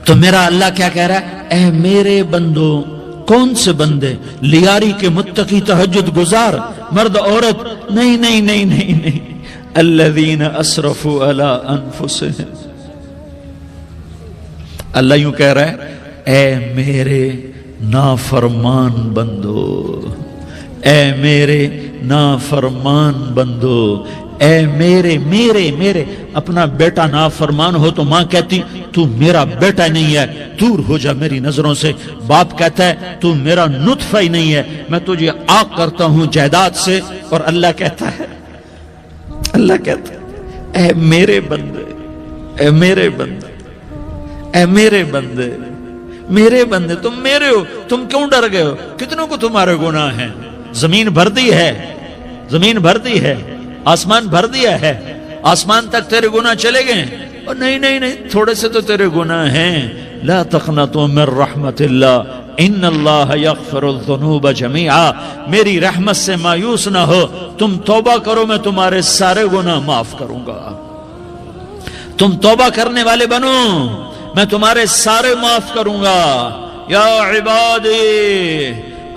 تو میرا اللہ کیا کہہ رہا ہے؟ اے میرے بندو، کون سے بندے؟ لیاری کے متقی، تہجد گزار، مرد عورت، نہیں نہیں نہیں نہیں نہیں، الذین اسرفوا علی انفسہم، اللہ یوں کہہ رہا ہے اے میرے نافرمان بندو، اے میرے نافرمان بندو، اے میرے میرے میرے، اپنا بیٹا نافرمان ہو تو ماں کہتی تو میرا بیٹا نہیں ہے، دور ہو جا میری نظروں سے۔ باپ کہتا ہے تو میرا نطفہ ہی نہیں ہے، میں تجھے عاق کرتا ہوں جائیداد سے۔ اور اللہ کہتا ہے، اللہ کہتا ہے اے میرے بندے، اے میرے بندے، اے میرے بندے، میرے بندے، تم میرے ہو، تم کیوں ڈر گئے ہو؟ کتنوں کو تمہارے گناہ ہیں؟ زمین بھر دی ہے، زمین بھر دی ہے، آسمان بھر دیا ہے، آسمان تک تیرے گناہ چلے گئے ہیں؟ اور نہیں نہیں نہیں، تھوڑے سے تو تیرے گناہ ہیں۔ لا تقنطوا من رحمت اللہ ان اللہ یغفر الذنوب جميعا، میری رحمت سے مایوس نہ ہو، تم توبہ کرو، میں تمہارے سارے گناہ معاف کروں گا۔ تم توبہ کرنے والے بنو، میں تمہارے سارے معاف کروں گا۔ یا عبادی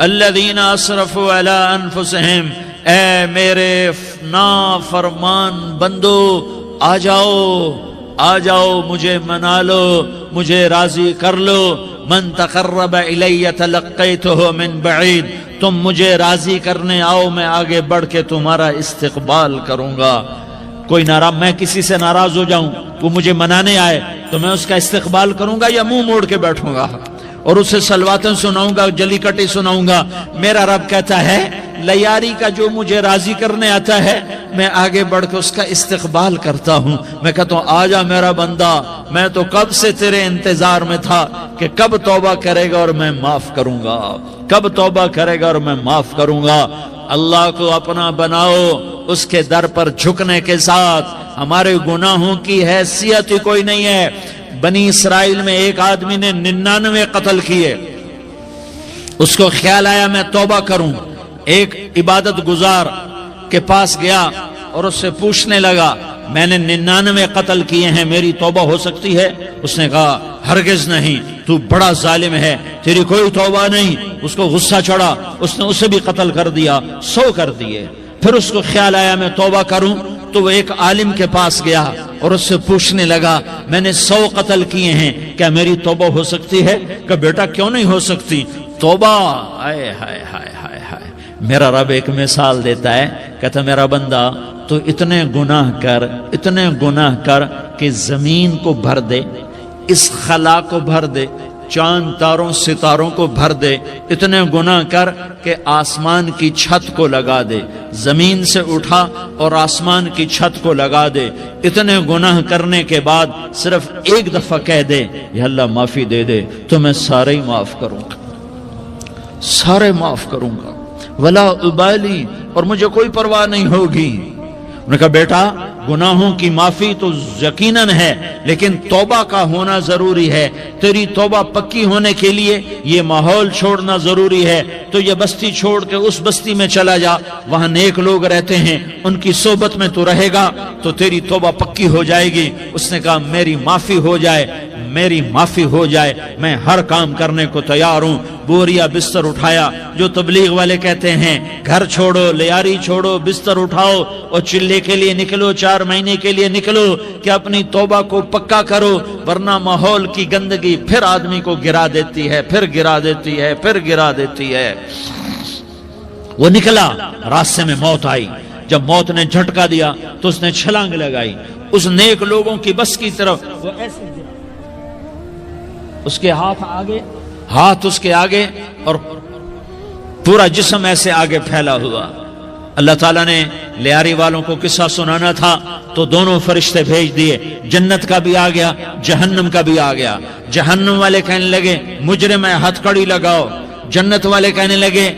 الذین اسرفوا علی انفسہم، اے میرے نافرمان بندو، آ جاؤ، آ جاؤ، مجھے منا لو، مجھے راضی کر لو۔ من تقرب الی تلقیتہ من بعید، تم مجھے راضی کرنے آؤ، میں آگے بڑھ کے تمہارا استقبال کروں گا۔ کوئی ناراض، میں کسی سے ناراض ہو جاؤں، وہ مجھے منانے آئے تو میں اس کا استقبال کروں گا یا منہ موڑ کے بیٹھوں گا اور اسے صلواتیں سناؤں گا، جلی کٹی سناؤں گا؟ میرا رب کہتا ہے لیاری کا جو مجھے راضی کرنے آتا ہے میں آگے بڑھ کے اس کا استقبال کرتا ہوں. میں کہتا ہوں آجا میرا بندہ، میں تو کب سے تیرے انتظار میں تھا کہ کب توبہ کرے گا اور میں معاف کروں گا، کب توبہ کرے گا اور میں معاف کروں گا. اللہ کو اپنا بناؤ، اس کے در پر جھکنے کے ساتھ. ہمارے گناہوں کی حیثیت ہی کوئی نہیں ہے. بنی اسرائیل میں ایک آدمی نے 99 قتل کیے، اس کو خیال آیا میں توبہ کروں. ایک عبادت گزار کے پاس گیا اور اس سے پوچھنے لگا میں نے 99 قتل کیے ہیں، میری توبہ ہو سکتی ہے؟ اس نے کہا ہرگز نہیں، تو بڑا ظالم ہے، تیری کوئی توبہ نہیں. اس کو غصہ چڑھا، اس نے اسے بھی قتل کر دیا، 100 کر دیے. پھر اس کو خیال آیا میں توبہ کروں، تو وہ ایک عالم کے پاس گیا اور اس سے پوچھنے لگا میں نے 100 قتل کیے ہیں، کیا میری توبہ ہو سکتی ہے؟ کہ بیٹا کیوں نہیں ہو سکتی توبہ؟ آئے ہائے ہائے ہائے ہائے. میرا رب ایک مثال دیتا ہے، کہتا میرا بندہ تو اتنے گناہ کر کہ زمین کو بھر دے، اس خلا کو بھر دے، چاند تاروں ستاروں کو بھر دے. اتنے گناہ کر کہ آسمان کی چھت کو لگا دے، زمین سے اٹھا اور آسمان کی چھت کو لگا دے. اتنے گناہ کرنے کے بعد صرف ایک دفعہ کہہ دے یا اللہ معافی دے دے تو میں سارے ہی معاف کروں گا، سارے معاف کروں گا، ولا ابالی، اور مجھے کوئی پرواہ نہیں ہوگی. انہوں نے کہا بیٹا گناہوں کی معافی تو یقیناً ہے لیکن توبہ کا ہونا ضروری ہے. تیری توبہ پکی ہونے کے لیے یہ ماحول چھوڑنا ضروری ہے. تو یہ بستی چھوڑ کے اس بستی میں چلا جا، وہاں نیک لوگ رہتے ہیں، ان کی صحبت میں تو رہے گا تو تیری توبہ پکی ہو جائے گی. اس نے کہا میری معافی ہو جائے، میری معافی ہو جائے، میں ہر کام کرنے کو تیار ہوں. بوریا بستر اٹھایا، جو تبلیغ والے کہتے ہیں گھر چھوڑو، لیاری چھوڑو، بستر اٹھاؤ اور چلے کے لیے نکلو، 4 مہینے کے لیے نکلو کہ اپنی توبہ کو پکا کرو، ورنہ ماحول کی گندگی پھر آدمی کو گرا دیتی ہے، پھر گرا دیتی ہے، پھر گرا دیتی ہے. وہ نکلا، راستے میں موت آئی. جب موت نے جھٹکا دیا تو اس نے چھلانگ لگائی اس نیک لوگوں کی بس کی طرف. وہ ایسے گرا، اس کے ہاتھ اس کے آگے اور پورا جسم ایسے آگے پھیلا ہوا. اللہ تعالیٰ نے لیاری والوں کو قصہ سنانا تھا تو دونوں فرشتے بھیج دیے. جنت کا بھی آ گیا، جہنم کا بھی آ گیا. جہنم والے کہنے لگے مجرم ہے، ہتھ کڑی لگاؤ. جنت والے کہنے لگے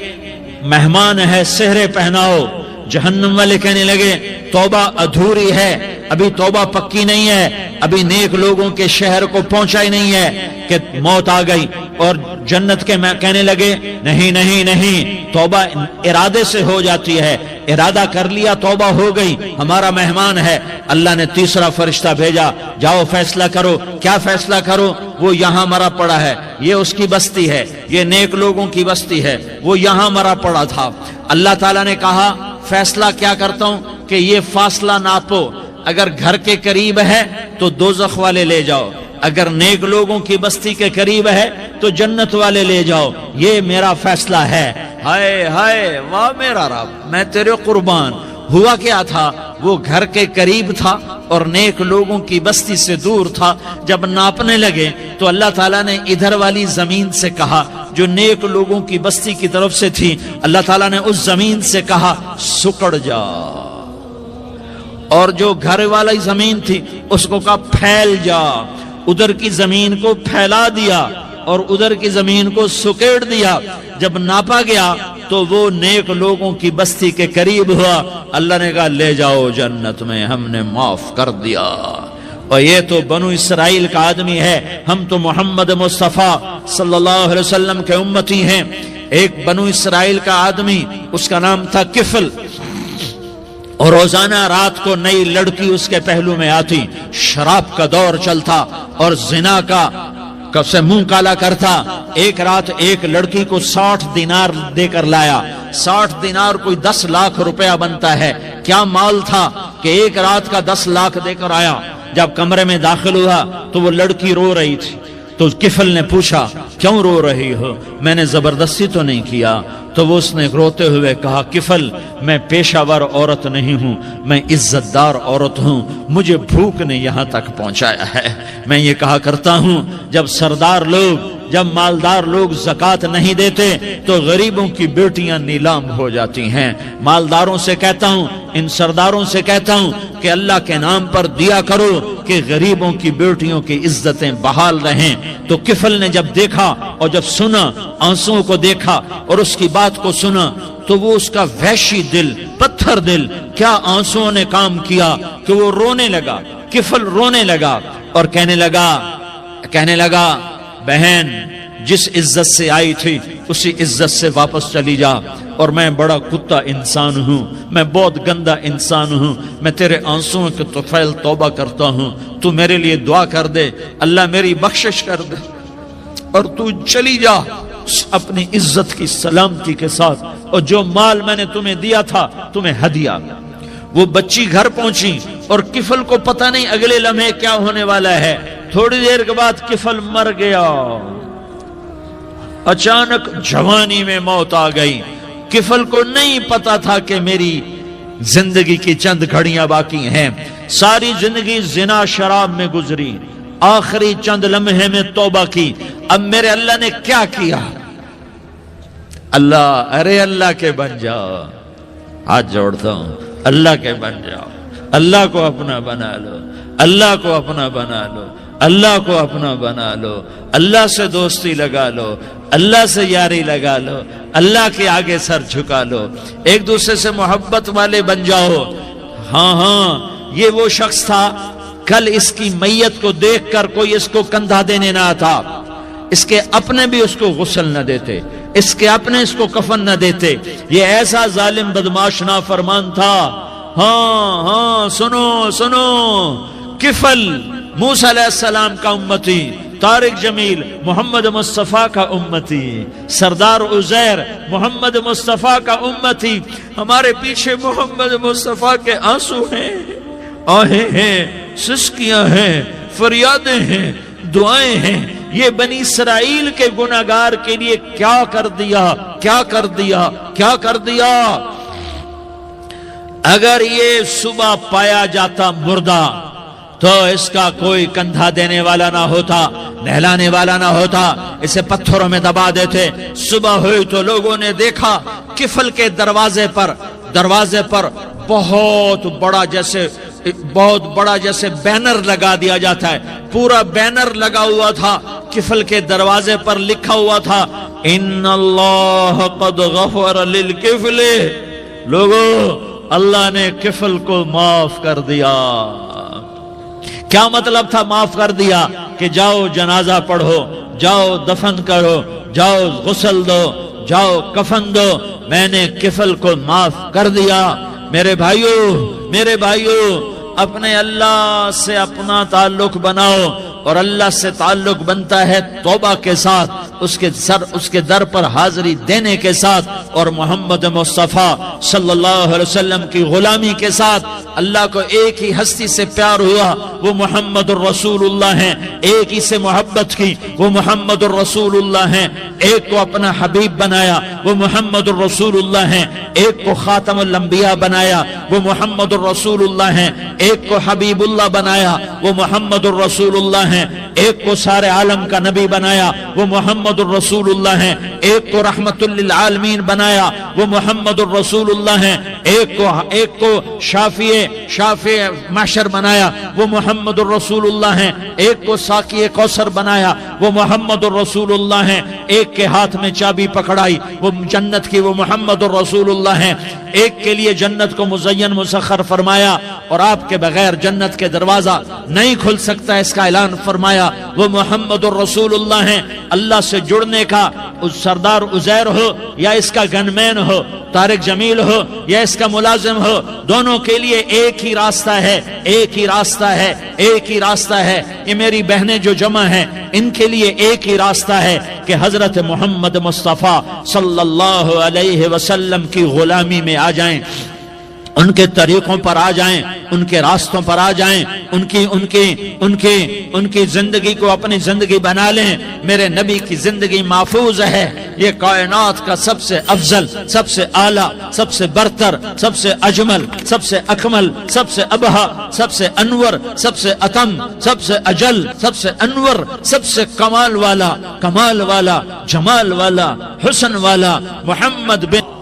مہمان ہے، سہرے پہناؤ. جہنم والے کہنے لگے توبہ ادھوری ہے، ابھی توبہ پکی نہیں ہے، ابھی نیک لوگوں کے شہر کو پہنچا ہی نہیں ہے کہ موت آ گئی. اور جنت کے کہنے لگے نہیں نہیں نہیں، توبہ ارادے سے ہو جاتی ہے، ارادہ کر لیا توبہ ہو گئی، ہمارا مہمان ہے. اللہ نے تیسرا فرشتہ بھیجا، جاؤ فیصلہ کرو. کیا فیصلہ کرو؟ وہ یہاں مرا پڑا ہے، یہ اس کی بستی ہے، یہ نیک لوگوں کی بستی ہے، وہ یہاں مرا پڑا تھا. اللہ تعالیٰ نے کہا فیصلہ کیا کرتا ہوں کہ یہ فاصلہ ناپو، اگر گھر کے قریب ہے تو دوزخ والے لے جاؤ، اگر نیک لوگوں کی بستی کے قریب ہے تو جنت والے لے جاؤ. یہ میرا فیصلہ ہے. ہائے ہائے واہ میرا رب، میں تیرے قربان. ہوا کیا تھا؟ وہ گھر کے قریب تھا اور نیک لوگوں کی بستی سے دور تھا. جب ناپنے لگے تو اللہ تعالیٰ نے ادھر والی زمین سے کہا جو نیک لوگوں کی بستی کی طرف سے تھی، اللہ تعالیٰ نے اس زمین سے کہا سکڑ جا. اور جو گھر والی زمین تھی اس کو کہا پھیل جا. ادھر کی زمین کو پھیلا دیا اور ادھر کی زمین کو سکیڑ دیا. جب ناپا گیا تو وہ نیک لوگوں کی بستی کے قریب ہوا. اللہ نے کہا لے جاؤ جنت میں، ہم نے معاف کر دیا. اور یہ تو بنو اسرائیل کا آدمی ہے، ہم تو محمد مصطفیٰ صلی اللہ علیہ وسلم کے امتی ہیں. ایک بنو اسرائیل کا آدمی، اس کا نام تھا کفل، اور روزانہ رات کو نئی لڑکی اس کے پہلو میں آتی. شراب کا دور چلتا اور زنا کا سے منہ کالا کرتا. ایک رات ایک لڑکی کو 60 دینار دے کر لایا. 60 دینار کوئی 10 لاکھ روپیہ بنتا ہے. کیا مال تھا کہ ایک رات کا 10 لاکھ دے کر آیا. جب کمرے میں داخل ہوا تو وہ لڑکی رو رہی تھی. تو کفل نے پوچھا کیوں رو رہی ہو؟ میں نے زبردستی تو نہیں کیا. تو وہ اس نے روتے ہوئے کہا کفل میں پیشہ ور عورت نہیں ہوں، میں عزت دار عورت ہوں، مجھے بھوک نے یہاں تک پہنچایا ہے. میں یہ کہا کرتا ہوں جب سردار لوگ جب مالدار لوگ زکوٰۃ نہیں دیتے تو غریبوں کی بیٹیاں نیلام ہو جاتی ہیں۔ مالداروں سے کہتا ہوں، ان سرداروں سے کہتا ہوں کہ اللہ کے نام پر دیا کرو کہ غریبوں کی بیٹیوں کی عزتیں بحال رہیں۔ تو کفل نے جب دیکھا اور جب سنا، آنسوؤں کو دیکھا اور اس کی بات کو سنا، تو وہ اس کا وحشی دل، پتھر دل، کیا آنسوؤں نے کام کیا کہ وہ رونے لگا، کفل رونے لگا اور کہنے لگا بہن جس عزت سے آئی تھی اسی عزت سے واپس چلی جا، اور میں بڑا کتا انسان ہوں، میں بہت گندا انسان ہوں، میں تیرے آنسوؤں کے طفیل توبہ کرتا ہوں، تو میرے لیے دعا کر دے، اللہ میری بخشش کر دے، اور تو چلی جا اپنی عزت کی سلامتی کے ساتھ، اور جو مال میں نے تمہیں دیا تھا تمہیں ہدیہ۔ وہ بچی گھر پہنچی اور کفل کو پتہ نہیں اگلے لمحے کیا ہونے والا ہے۔ تھوڑی دیر کے بعد کفل مر گیا، اچانک جوانی میں موت آ گئی۔ کفل کو نہیں پتا تھا کہ میری زندگی کی چند گھڑیاں باقی ہیں، ساری زندگی زنا شراب میں گزری، آخری چند لمحے میں توبہ کی۔ اب میرے اللہ نے کیا کیا؟ اللہ کے بن جاؤ، ہاتھ جوڑتا ہوں، اللہ کے بن جاؤ، اللہ کو اپنا بنا لو، اللہ کو اپنا بنا لو، اللہ کو اپنا بنا لو، اللہ سے دوستی لگا لو، اللہ سے یاری لگا لو، اللہ کے آگے سر جھکا لو، ایک دوسرے سے محبت والے بن جاؤ۔ ہاں یہ وہ شخص تھا، کل اس کی میت کو دیکھ کر کوئی اس کو کندھا دینے نہ آتا، اس کے اپنے بھی اس کو غسل نہ دیتے، اس کے اپنے اس کو کفن نہ دیتے۔ یہ ایسا ظالم بدماش نافرمان تھا۔ ہاں سنو، کفل موسیٰ علیہ السلام کا امتی، طارق جمیل محمد مصطفیٰ کا امتی، سردار عزیر محمد مصطفیٰ کا امتی۔ ہمارے پیچھے محمد مصطفیٰ کے آنسو ہیں، آہیں ہیں، سسکیاں ہیں، فریادیں ہیں، دعائیں ہیں۔ یہ بنی اسرائیل کے گناہگار کے لیے کیا کر دیا۔ اگر یہ صبح پایا جاتا مردہ تو اس کا کوئی کندھا دینے والا نہ ہوتا، نہلانے والا نہ ہوتا، اسے پتھروں میں دبا دیتے۔ صبح ہوئی تو لوگوں نے دیکھا کفل کے دروازے پر بہت بڑا جیسے بینر لگا دیا جاتا ہے، پورا بینر لگا ہوا تھا، کفل کے دروازے پر لکھا ہوا تھا ان اللہ قد غفر للکفل، لوگوں اللہ نے کفل کو معاف کر دیا۔ کیا مطلب تھا معاف کر دیا؟ کہ جاؤ جنازہ پڑھو، جاؤ دفن کرو، جاؤ غسل دو، جاؤ کفن دو، میں نے کفل کو معاف کر دیا۔ میرے بھائیو اپنے اللہ سے اپنا تعلق بناؤ، اور اللہ سے تعلق بنتا ہے توبہ کے ساتھ، اس کے در پر حاضری دینے کے ساتھ، اور محمد مصطفیٰ صلی اللہ علیہ وسلم کی غلامی کے ساتھ۔ اللہ کو ایک ہی ہستی سے پیار ہوا، وہ محمد الرسول اللہ ہیں، ایک ہی سے محبت کی، وہ محمد الرسول اللہ ہیں، ایک کو اپنا حبیب بنایا، وہ محمد الرسول اللہ ہیں، ایک کو خاتم الانبیاء بنایا، وہ محمد الرسول اللہ ہیں، ایک کو حبیب اللہ بنایا، وہ محمد الرسول اللہ ہیں، ایک کو سارے عالم کا نبی بنایا، وہ محمد الرسول اللہ ہیں، ایک کو رحمت للعالمین بنایا، وہ محمد الرسول اللہ ہیں، ایک کو شافی محشر بنایا، وہ محمد الرسول اللہ ہیں، ایک کو ساقی کوثر بنایا، وہ محمد الرسول اللہ ہیں، ایک کے ہاتھ میں چابی پکڑائی وہ جنت کی، وہ محمد الرسول اللہ ہیں، ایک کے لیے جنت کو مزین مسخر فرمایا اور آپ کے بغیر جنت کے دروازہ نہیں کھل سکتا اس کا اعلان فرمایا، وہ محمد الرسول اللہ ہیں۔ اللہ سے جڑنے کا سردار عزیر ہو یا اس کا گنمین ہو، طارق جمیل ہو یا اس کا ملازم ہو، دونوں کے لیے ایک ہی راستہ ہے۔ یہ میری بہنیں جو جمع ہیں ان کے لیے ایک ہی راستہ ہے کہ حضرت محمد مصطفیٰ صلی اللہ علیہ وسلم کی غلامی میں آ جائیں۔ ان کے طریقوں پر آ جائیں، ان کے راستوں پر آ جائیں، ان کی زندگی کو اپنی زندگی بنا لیں۔ میرے نبی کی زندگی محفوظ ہے۔ یہ کائنات کا سب سے افضل، سب سے اعلیٰ، سب سے برتر، سب سے اجمل، سب سے اکمل، سب سے ابہا، سب سے انور، سب سے اتم، سب سے اجل، سب سے انور، سب سے کمال والا، جمال والا، حسن والا محمد بن،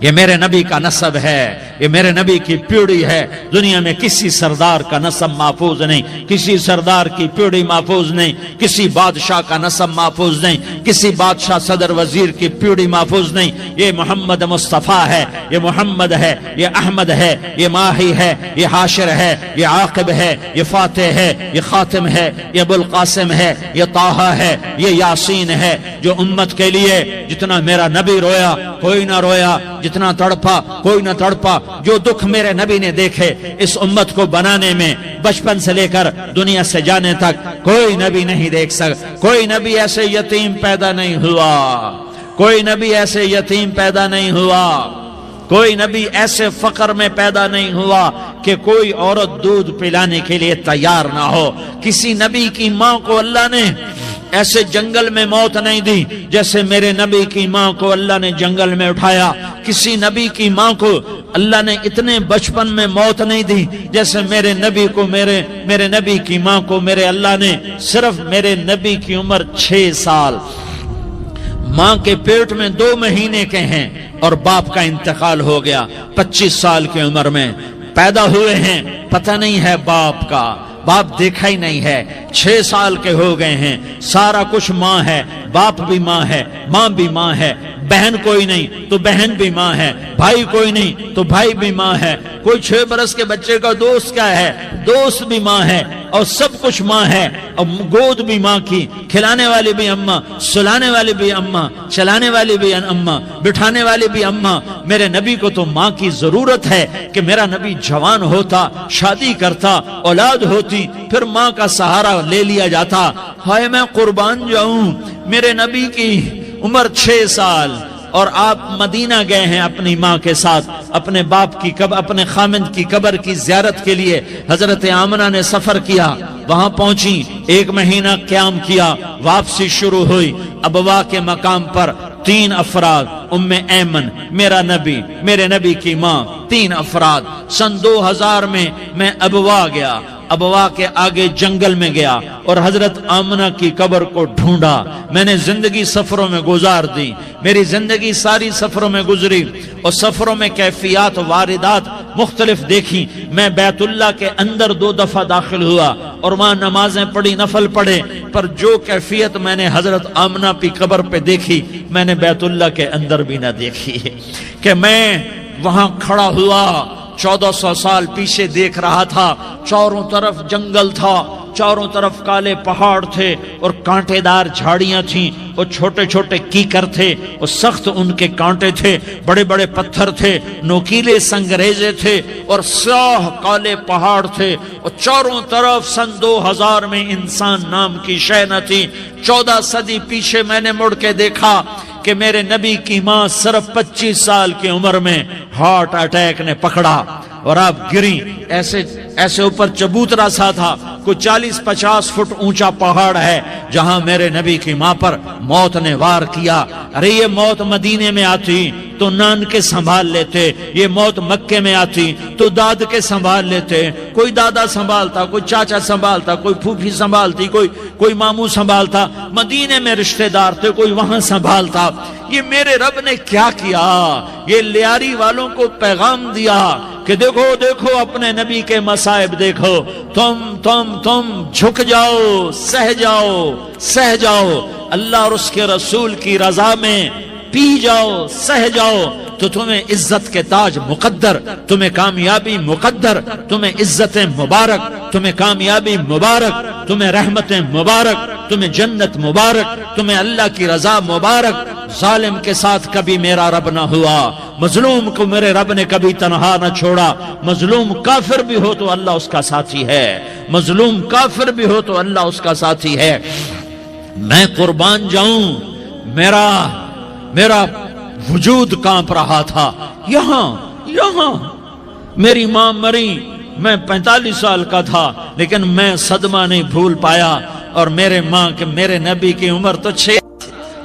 یہ میرے نبی کا نسب ہے، یہ میرے نبی کی پیڑھی ہے۔ دنیا میں کسی سردار کا نسب محفوظ نہیں، کسی سردار کی پیڑھی محفوظ نہیں، کسی بادشاہ کا نسب محفوظ نہیں، کسی بادشاہ صدر وزیر کی پیڑھی محفوظ نہیں۔ یہ محمد مصطفیٰ ہے، یہ محمد ہے، یہ احمد ہے، یہ ماہی ہے، یہ حاشر ہے، یہ عاقب ہے، یہ فاتح ہے، یہ خاتم ہے، یہ ابو القاسم ہے، یہ طٰہٰ ہے، یہ یاسین ہے۔ جو امت کے لیے جتنا میرا نبی رویا کوئی نہ رویا، جتنا تڑپا کوئی نہ تڑپا، جو دکھ میرے نبی نے دیکھے اس امت کو بنانے میں، بچپن سے لے کر دنیا سے جانے تک کوئی نبی نہیں دیکھ سکتا۔ کوئی نبی ایسے یتیم پیدا نہیں ہوا، کوئی نبی ایسے یتیم پیدا نہیں ہوا، کوئی نبی ایسے فقر میں پیدا نہیں ہوا کہ کوئی عورت دودھ پلانے کے لیے تیار نہ ہو۔ کسی نبی کی ماں کو اللہ نے ایسے جنگل میں موت نہیں دی جیسے میرے نبی کی ماں کو اللہ نے جنگل میں اٹھایا۔ کسی نبی کی ماں کو اللہ نے اتنے بچپن میں موت نہیں دی جیسے میرے نبی کو، میرے نبی کی ماں کو میرے اللہ نے صرف میرے نبی کی عمر 6 سال، ماں کے پیٹ میں 2 مہینے کے ہیں اور باپ کا انتقال ہو گیا 25 سال کی عمر میں پیدا ہوئے ہیں، پتہ نہیں ہے باپ کا، باپ دیکھا ہی نہیں ہے، 6 سال کے ہو گئے ہیں، سارا کچھ ماں ہے، باپ بھی ماں ہے، ماں بھی ماں ہے، بہن کوئی نہیں تو بہن بھی ماں ہے، بھائی کوئی نہیں تو بھائی بھی ماں ہے، کوئی 6 برس کے بچے کا دوست کیا ہے، دوست بھی ماں ہے، اور سب کچھ ماں ہے، اور گود بھی ماں کی، کھلانے والی بھی اماں، سلانے والی بھی اماں، چلانے والی بھی اماں، بٹھانے والی بھی اماں۔ میرے نبی کو تو ماں کی ضرورت ہے کہ میرا نبی جوان ہوتا، شادی کرتا، اولاد ہوتی، پھر ماں کا سہارا لے لیا جاتا۔ ہائے میں قربان جاؤں، میرے نبی کی عمر 6 سال اور آپ مدینہ گئے ہیں اپنی ماں کے ساتھ، اپنے باپ کی اپنے خامند کی قبر کی زیارت کے لیے۔ حضرت آمنہ نے سفر کیا، وہاں پہنچی، 1 مہینہ قیام کیا، واپسی شروع ہوئی۔ ابوا کے مقام پر 3 افراد، ام ایمن، میرا نبی، میرے نبی کی ماں، 3 افراد۔ سن 2000 میں ابوا گیا، ابوا کے آگے جنگل میں گیا اور حضرت آمنہ کی قبر کو ڈھونڈا۔ میں نے زندگی سفروں میں گزار دی، میری زندگی ساری سفروں میں گزری، اور سفروں میں کیفیات واردات مختلف دیکھی۔ میں بیت اللہ کے اندر 2 دفعہ داخل ہوا اور وہاں نمازیں پڑھی، نفل پڑھے، پر جو کیفیت میں نے حضرت آمنہ کی قبر پہ دیکھی میں نے بیت اللہ کے اندر بھی نہ دیکھی، کہ میں وہاں کھڑا ہوا 1400 سال پیچھے دیکھ رہا تھا، چاروں طرف جنگل تھا، چاروں طرف کالے پہاڑ تھے اور کانٹے دار جھاڑیاں تھیں، اور چھوٹے چھوٹے کیکر تھے، اور سخت ان کے کانٹے تھے، بڑے بڑے پتھر تھے، نوکیلے سنگریزے تھے، اور سیاہ کالے پہاڑ تھے، اور چاروں طرف سن 2000 میں انسان نام کی شے نہ تھی۔ 14 صدی پیچھے میں نے مڑ کے دیکھا کہ میرے نبی کی ماں صرف 25 سال کی عمر میں ہارٹ اٹیک نے پکڑا اور آپ گری، ایسے اوپر چبوترا سا تھا، کوئی 40-50 فٹ اونچا پہاڑ ہے جہاں میرے نبی کی ماں پر موت نے وار کیا۔ ارے یہ موت مدینے میں آتی تو نان کے سنبھال لیتے، یہ موت مکے میں آتی تو داد کے سنبھال لیتے، کوئی دادا سنبھالتا، کوئی چاچا سنبھالتا، کوئی پھوپھی سنبھالتی، کوئی ماموں سنبھالتا، مدینے میں رشتہ دار تھے، کوئی وہاں سنبھالتا۔ یہ میرے رب نے کیا کیا؟ یہ لیاری والوں کو پیغام دیا کہ دیکھو دیکھو اپنے نبی کے مصائب دیکھو، تم جھک جاؤ، سہ جاؤ، اللہ اور اس کے رسول کی رضا میں پی جاؤ، سہ جاؤ، تو تمہیں عزت کے تاج مقدر، تمہیں کامیابی مقدر، تمہیں عزت مبارک، تمہیں کامیابی مبارک، تمہیں رحمت مبارک، تمہیں جنت مبارک، تمہیں اللہ کی رضا مبارک۔ ظالم کے ساتھ کبھی میرا رب نہ ہوا، مظلوم کو میرے رب نے کبھی تنہا نہ چھوڑا۔ مظلوم کافر بھی ہو تو اللہ اس کا ساتھی ہے، مظلوم کافر بھی ہو تو اللہ اس کا ساتھی ہے۔ میں قربان جاؤں، میرا وجود کانپ رہا تھا۔ یہاں میری ماں مری، میں 45 سال کا تھا، لیکن میں صدمہ نہیں بھول پایا، اور میرے نبی کی عمر تو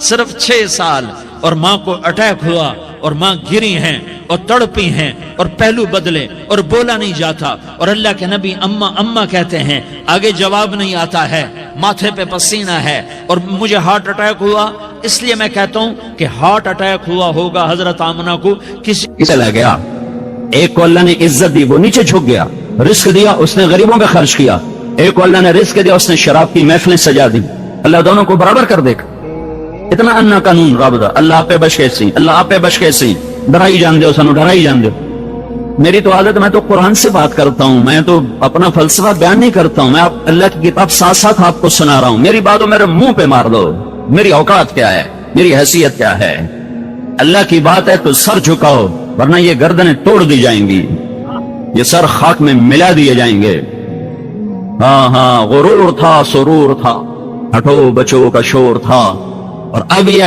صرف 6 سال، اور ماں کو اٹیک ہوا اور ماں گری ہیں اور تڑپی ہیں اور پہلو بدلے اور بولا نہیں جاتا، اور اللہ کے نبی اماں اماں کہتے ہیں، آگے جواب نہیں آتا ہے، ماتھے پہ پسینہ ہے، اور مجھے ہارٹ اٹیک ہوا۔ اس لیے میں کہتا ہوں کہ ہارٹ اٹیک ہوا ہوگا حضرت آمنہ کو کسی چلا گیا، ایک کو اللہ نے عزت دی، وہ نیچے جھک گیا، رزق دیا اس نے غریبوں پہ خرچ کیا، ایک کو اللہ نے رزق دیا اس نے شراب کی محفلیں سجا دی، اللہ دونوں کو برابر کر دے گا۔ اتنا انا قانون رابطہ، اللہ آپ پہ بچ کے سی، اللہ آپ پہ بچ کے سی، ڈرائی جان دے سنو، ڈرائی جان دے۔ میری تو عادت، میں تو قرآن سے بات کرتا ہوں، میں تو اپنا فلسفہ بیان نہیں کرتا ہوں، میں اللہ کی کتاب ساتھ ساتھ آپ کو سنا رہا ہوں، میری باتوں میرے منہ پہ مار دو، میری اوقات کیا ہے، میری حیثیت کیا ہے۔ اللہ کی بات ہے تو سر جھکاؤ، ورنہ یہ گردنیں توڑ دی جائیں گی، یہ سر خاک میں ملا دیے جائیں گے۔ ہاں غرور تھا، سرور تھا، ہٹو بچو کا شور تھا، اور اب یہ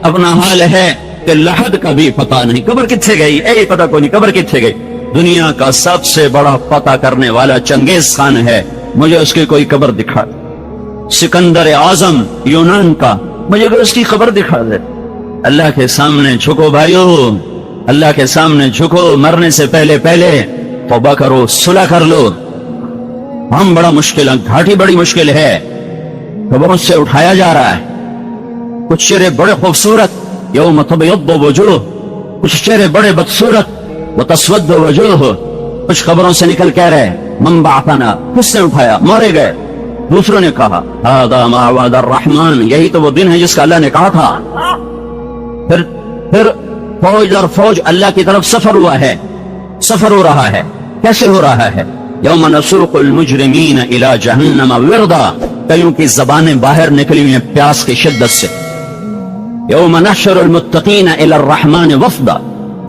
اپنا حال ہے کہ لحد کا بھی پتہ نہیں، قبر کتھے گئی، پتہ کو نہیں قبر کتھے گئی۔ دنیا کا سب سے بڑا پتہ کرنے والا چنگیز خان ہے، مجھے اس کی کوئی قبر دکھا دے۔ سکندر اعظم یونان کا، مجھے اس کی خبر دکھا دے۔ اللہ کے سامنے جھکو بھائیو، اللہ کے سامنے جھکو، مرنے سے پہلے توبہ کرو، صلح کر لو۔ ہم بڑا مشکل ہے، گھاٹی بڑی مشکل ہے، قبروں سے اٹھایا جا رہا ہے۔ کچھ چہرے بڑے خوبصورت، یوم تبیض وجوہ، کچھ چہرے بڑے بدصورت، وتسود وجوہ، کچھ قبروں سے نکل کہہ رہے من بعثنا، کس نے اٹھایا، مارے گئے۔ دوسروں نے کہا ھذا ما وعد الرحمن، یہی تو وہ دن ہے جس کا اللہ نے کہا تھا۔ پھر فوج اور فوج اللہ کی طرف سفر ہوا ہے، سفر ہو رہا ہے۔ کیسے ہو رہا ہے؟ یوم نسوق المجرمین الی جہنم وردا، کئیوں کی زبانیں باہر نکلی ہوئی ہیں پیاس کی شدت سے۔ یوم نحشر المتقین الی الرحمن وفدا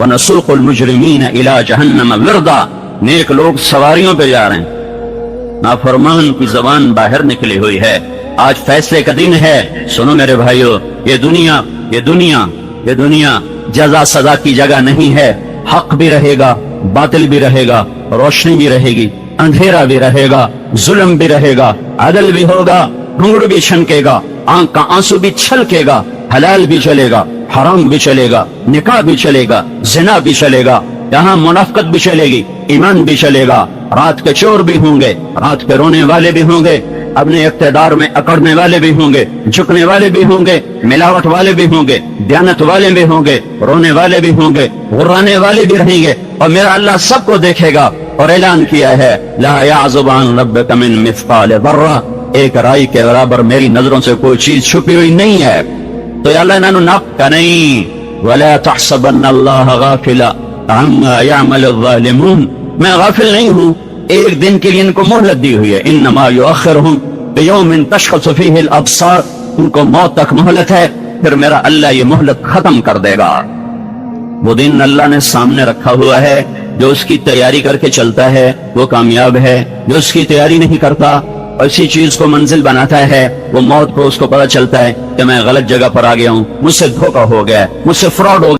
ونسوق المجرمین الی جہنم وردا، نیک لوگ سواریوں پہ جا رہے ہیں، نافرمان کی زبان باہر نکلی ہوئی ہے۔ آج فیصلے کا دن ہے، سنو میرے بھائیو، یہ دنیا جزا سزا کی جگہ نہیں ہے، حق بھی رہے گا، باطل بھی رہے گا، روشنی بھی رہے گی، اندھیرا بھی رہے گا، ظلم بھی رہے گا، عدل بھی ہوگا، گھنگڑ بھی چھنکے گا، آنکھ کا آنسو بھی چھلکے گا، حلال بھی چلے گا، حرام بھی چلے گا، نکاح بھی چلے گا، زنا بھی چلے گا، یہاں منافقت بھی چلے گی، ایمان بھی چلے گا، رات کے چور بھی ہوں گے، رات کے رونے والے بھی ہوں گے، اپنے اقتدار میں اکڑنے والے بھی ہوں گے، جھکنے والے بھی ہوں گے، ملاوٹ والے بھی ہوں گے، دیانت والے بھی ہوں گے، رونے والے بھی ہوں گے، غرانے والے بھی رہیں گے، اور میرا اللہ سب کو دیکھے گا۔ اور اعلان کیا ہے لا یعزب عن ربک من مثقال ذرہ، ایک رائی کے برابر میری نظروں سے کوئی چیز چھپی ہوئی نہیں ہے۔ تو یا اللہ انہوں ناپ کا نہیں، ولا تحسبن اللہ غافلا عما يعمل الظالمون، میں غافل نہیں ہوں، ایک دن کے لیے ان کو مہلت دی ہوئی ہے، انما یؤخرهم بیوم تشخص فیہ الابصار، ان کو موت تک مہلت ہے، پھر میرا اللہ یہ مہلت ختم کر دے گا۔ وہ دن اللہ نے سامنے رکھا ہوا ہے، جو اس کی تیاری کر کے چلتا ہے وہ کامیاب ہے، جو اس کی تیاری نہیں کرتا اور اسی چیز کو منزل بناتا ہے، وہ موت کو اس کو پتہ چلتا ہے کہ میں غلط جگہ پر آ گیا ہوں، مجھ سے دھوکہ ہو گیا ہے، مجھ سے فراڈ ہو گیا۔